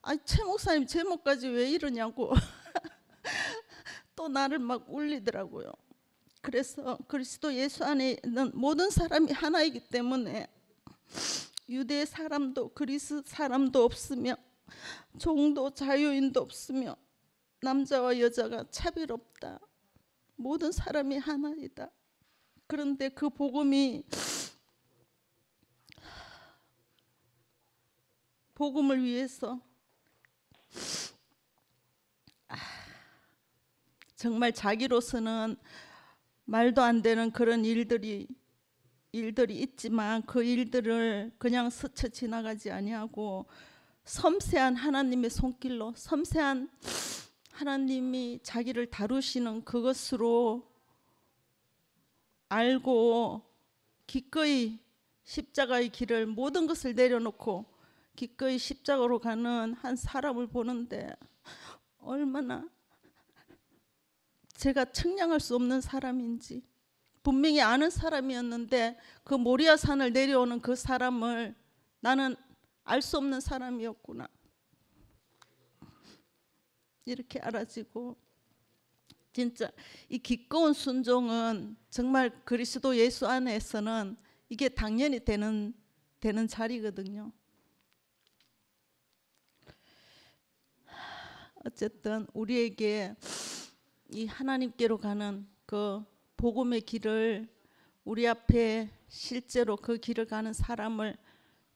아니 최 목사님 제목까지 왜 이러냐고 또 나를 막 울리더라고요. 그래서 그리스도 예수 안에 있는 모든 사람이 하나이기 때문에 유대 사람도 그리스 사람도 없으며 종도 자유인도 없으며 남자와 여자가 차별 없다. 모든 사람이 하나이다. 그런데 그 복음이 복음을 위해서 정말 자기로서는 말도 안 되는 그런 일들이 있지만 그 일들을 그냥 스쳐 지나가지 아니하고 섬세한 하나님의 손길로 섬세한 하나님이 자기를 다루시는 그것으로 알고 기꺼이 십자가의 길을 모든 것을 내려놓고 기꺼이 십자가로 가는 한 사람을 보는데 얼마나 제가 측량할 수 없는 사람인지 분명히 아는 사람이었는데 그 모리아산을 내려오는 그 사람을 나는 알 수 없는 사람이었구나 이렇게 알아지고 진짜 이 기꺼운 순종은 정말 그리스도 예수 안에서는 이게 당연히 되는 자리거든요. 어쨌든 우리에게 이 하나님께로 가는 그 복음의 길을 우리 앞에 실제로 그 길을 가는 사람을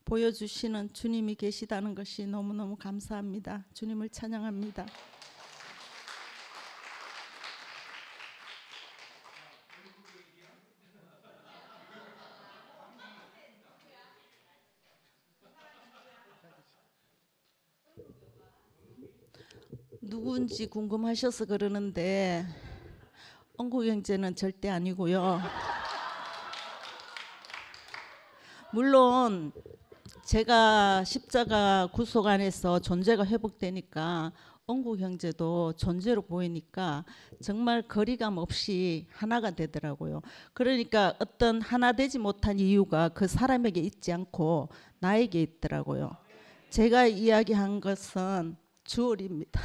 보여주시는 주님이 계시다는 것이 너무너무 감사합니다. 주님을 찬양합니다. 누군지 궁금하셔서 그러는데 언구경제는 절대 아니고요. 물론 제가 십자가 구속 안에서 존재가 회복되니까 언구경제도 존재로 보이니까 정말 거리감 없이 하나가 되더라고요. 그러니까 어떤 하나 되지 못한 이유가 그 사람에게 있지 않고 나에게 있더라고요. 제가 이야기한 것은 주얼입니다.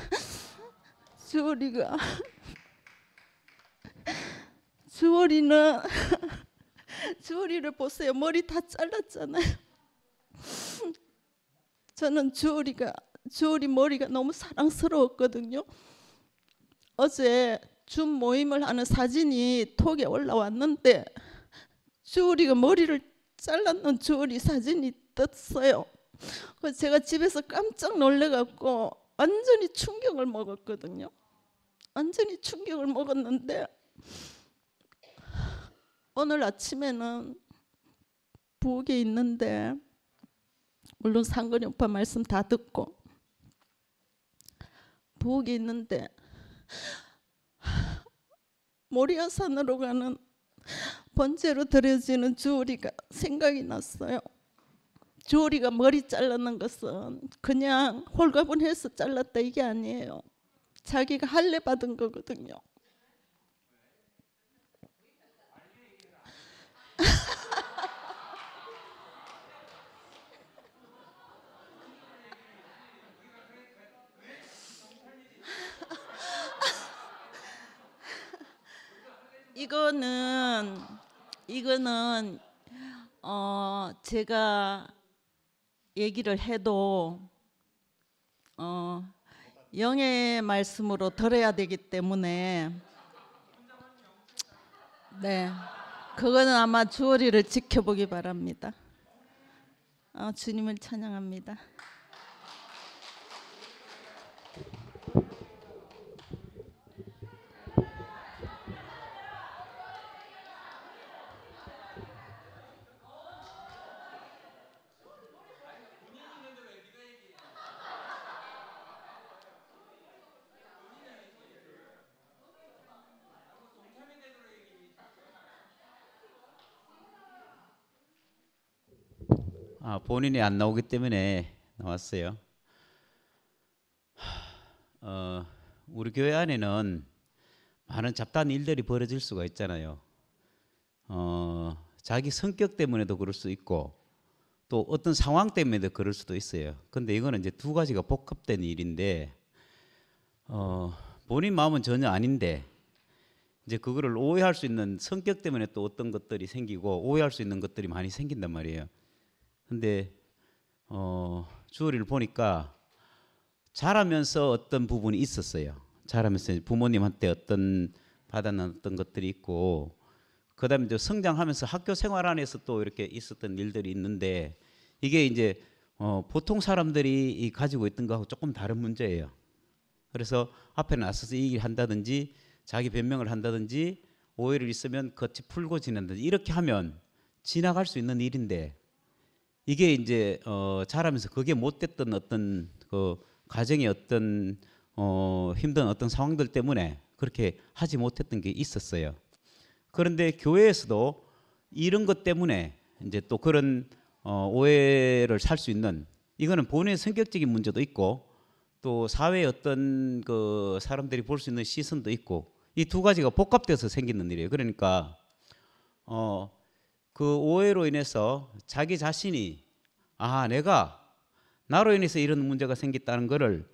주얼이를 보세요. 머리 다 잘랐잖아요. 저는 주얼이 머리가 너무 사랑스러웠거든요. 어제 줌 모임을 하는 사진이 톡에 올라왔는데 주얼이가 머리를 잘랐는 주얼이 사진이 떴어요. 그래서 제가 집에서 깜짝 놀래갖고 완전히 충격을 먹었거든요. 완전히 충격을 먹었는데 오늘 아침에는 부엌에 있는데 물론 상근이 오빠 말씀 다 듣고 부엌에 있는데 모리아산으로 가는 번제로 드려지는 주얼이가 생각이 났어요. 주얼이가 머리 자르는 것은 그냥 홀가분해서 잘랐다 이게 아니에요. 자기가 할례 받은 거거든요. 이거는 제가 얘기를 해도 영의 말씀으로 들어야 되기 때문에 네, 그거는 아마 주얼이를 지켜보기 바랍니다. 주님을 찬양합니다. 본인이 안 나오기 때문에 나왔어요. 우리 교회 안에는 많은 잡다한 일들이 벌어질 수가 있잖아요. 자기 성격 때문에도 그럴 수 있고 또 어떤 상황 때문에도 그럴 수도 있어요. 근데 이거는 이제 두 가지가 복합된 일인데 본인 마음은 전혀 아닌데 이제 그거를 오해할 수 있는 성격 때문에 또 어떤 것들이 생기고 오해할 수 있는 것들이 많이 생긴단 말이에요. 근데 주어리를 보니까 자라면서 어떤 부분이 있었어요. 자라면서 부모님한테 어떤 받아난 어떤 것들이 있고 그다음에 이제 성장하면서 학교 생활 안에서 또 이렇게 있었던 일들이 있는데 이게 이제 보통 사람들이 가지고 있던 거하고 조금 다른 문제예요. 그래서 앞에 나서서 얘기를 한다든지 자기 변명을 한다든지 오해를 있으면 같이 풀고 지낸다든지 이렇게 하면 지나갈 수 있는 일인데 이게 이제 자라면서 그게 못됐던 어떤 그 가정의 어떤 힘든 어떤 상황들 때문에 그렇게 하지 못했던 게 있었어요. 그런데 교회에서도 이런 것 때문에 이제 또 그런 오해를 살 수 있는 이거는 본인의 성격적인 문제도 있고 또 사회의 어떤 그 사람들이 볼 수 있는 시선도 있고 이 두 가지가 복합돼서 생기는 일이에요. 그러니까 그 오해로 인해서 자기 자신이 내가 나로 인해서 이런 문제가 생겼다는 것을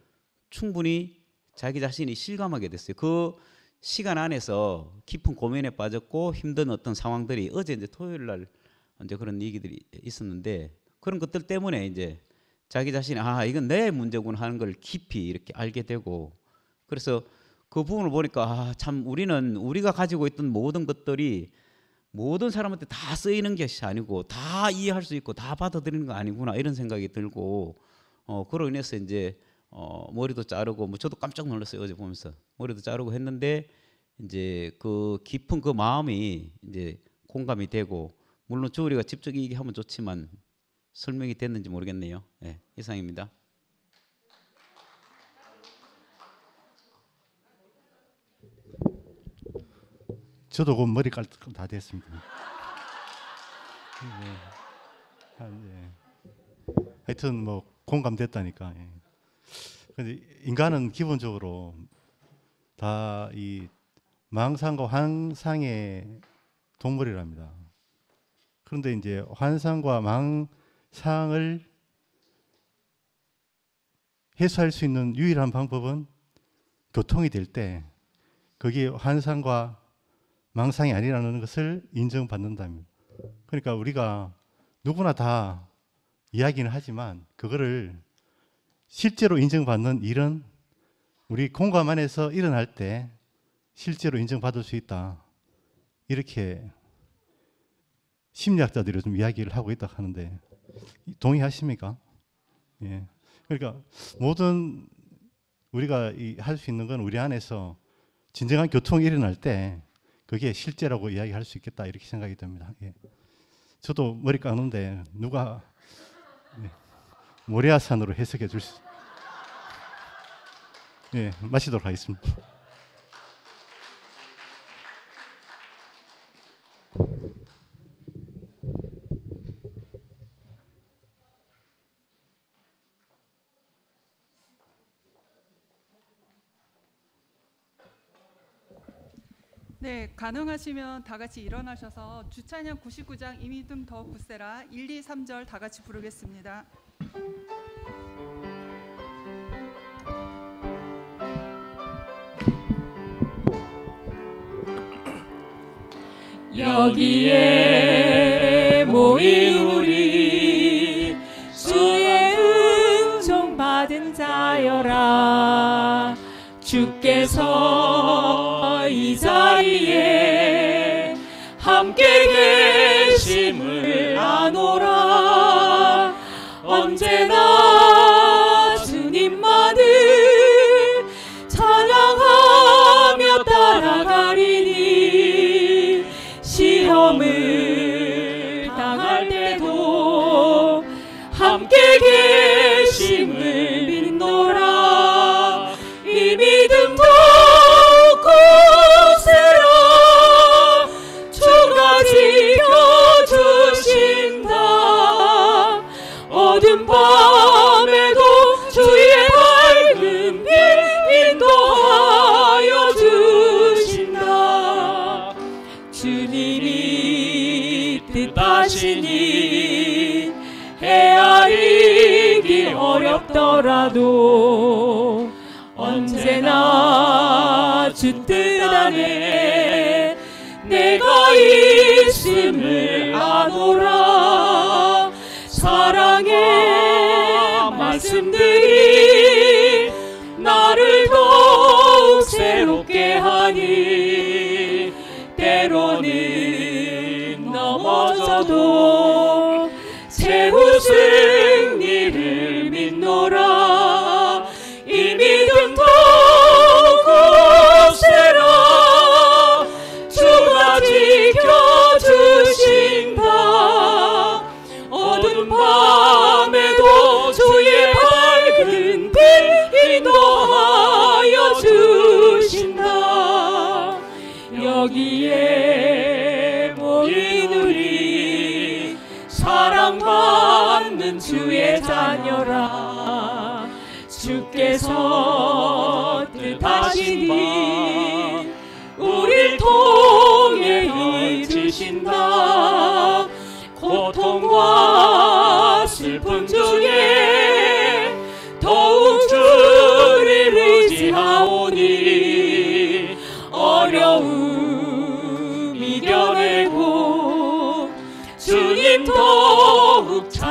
충분히 자기 자신이 실감하게 됐어요. 그 시간 안에서 깊은 고민에 빠졌고 힘든 어떤 상황들이 어제 이제 토요일 날 이제 그런 얘기들이 있었는데 그런 것들 때문에 이제 자기 자신이 이건 내 문제구나 하는 걸 깊이 이렇게 알게 되고 그래서 그 부분을 보니까 참 우리는 우리가 가지고 있던 모든 것들이 모든 사람한테 다 쓰이는 것이 아니고 다 이해할 수 있고 다 받아들이는 거 아니구나 이런 생각이 들고 그로 인해서 이제 머리도 자르고 뭐 저도 깜짝 놀랐어요. 어제 보면서 머리도 자르고 했는데 이제 그 깊은 그 마음이 이제 공감이 되고 물론 주우리가 직접 얘기하면 좋지만 설명이 됐는지 모르겠네요. 네, 이상입니다. 저도 그 머리 깔 다 됐습니다. 하여튼 뭐 공감됐다니까. 근데 인간은 기본적으로 다 이 망상과 환상의 동물이랍니다. 그런데 이제 환상과 망상을 해소할 수 있는 유일한 방법은 교통이 될 때 그게 환상과 망상이 아니라는 것을 인정받는답니다. 그러니까 우리가 누구나 다 이야기는 하지만 그거를 실제로 인정받는 일은 우리 공감 안에서 일어날 때 실제로 인정받을 수 있다. 이렇게 심리학자들이 좀 이야기를 하고 있다 하는데 동의하십니까? 예. 그러니까 모든 우리가 할 수 있는 건 우리 안에서 진정한 교통이 일어날 때 그게 실제라고 이야기할 수 있겠다 이렇게 생각이 듭니다. 예. 저도 머리 깎는데 누가 모래아산으로 해석해 줄 수? 예, 마치도록 하겠습니다. 네, 가능하시면 다 같이 일어나셔서 주찬양 99장 이 믿음 더 굳세라 1, 2, 3절 다 같이 부르겠습니다. 여기에 모인 우리 주의 은총 받은 자여라 주께서 이 자리에 함께 계심을 아노라 함께 계심을 믿노라. 이 믿음 더욱 굳세라. 주가 지켜주신다. 어둠 밤에도 주의 밝은 빛 인도하여 주신다. 주님이 뜻하시니 헤아리기 어렵더라도 언제나 주 뜻 안에 내가 있음을 아노라. 사랑의 말씀들이 나를 더욱 새롭게 하니 때로는 넘어져도 최후 승리를 믿노라. 이 믿음 더욱 굳세라. 주가 지켜주신다. 어두운 밤에도 주의 밝은 빛 인도하여 주신다. 여기에 모인 우리 사랑받는 주의 자녀라. 주께서 뜻하시니 우릴 통해 이끄신다. 고통과 슬픔 중에 더욱 주를 의지하오니 어려움 이겨내고 주님 더욱 잘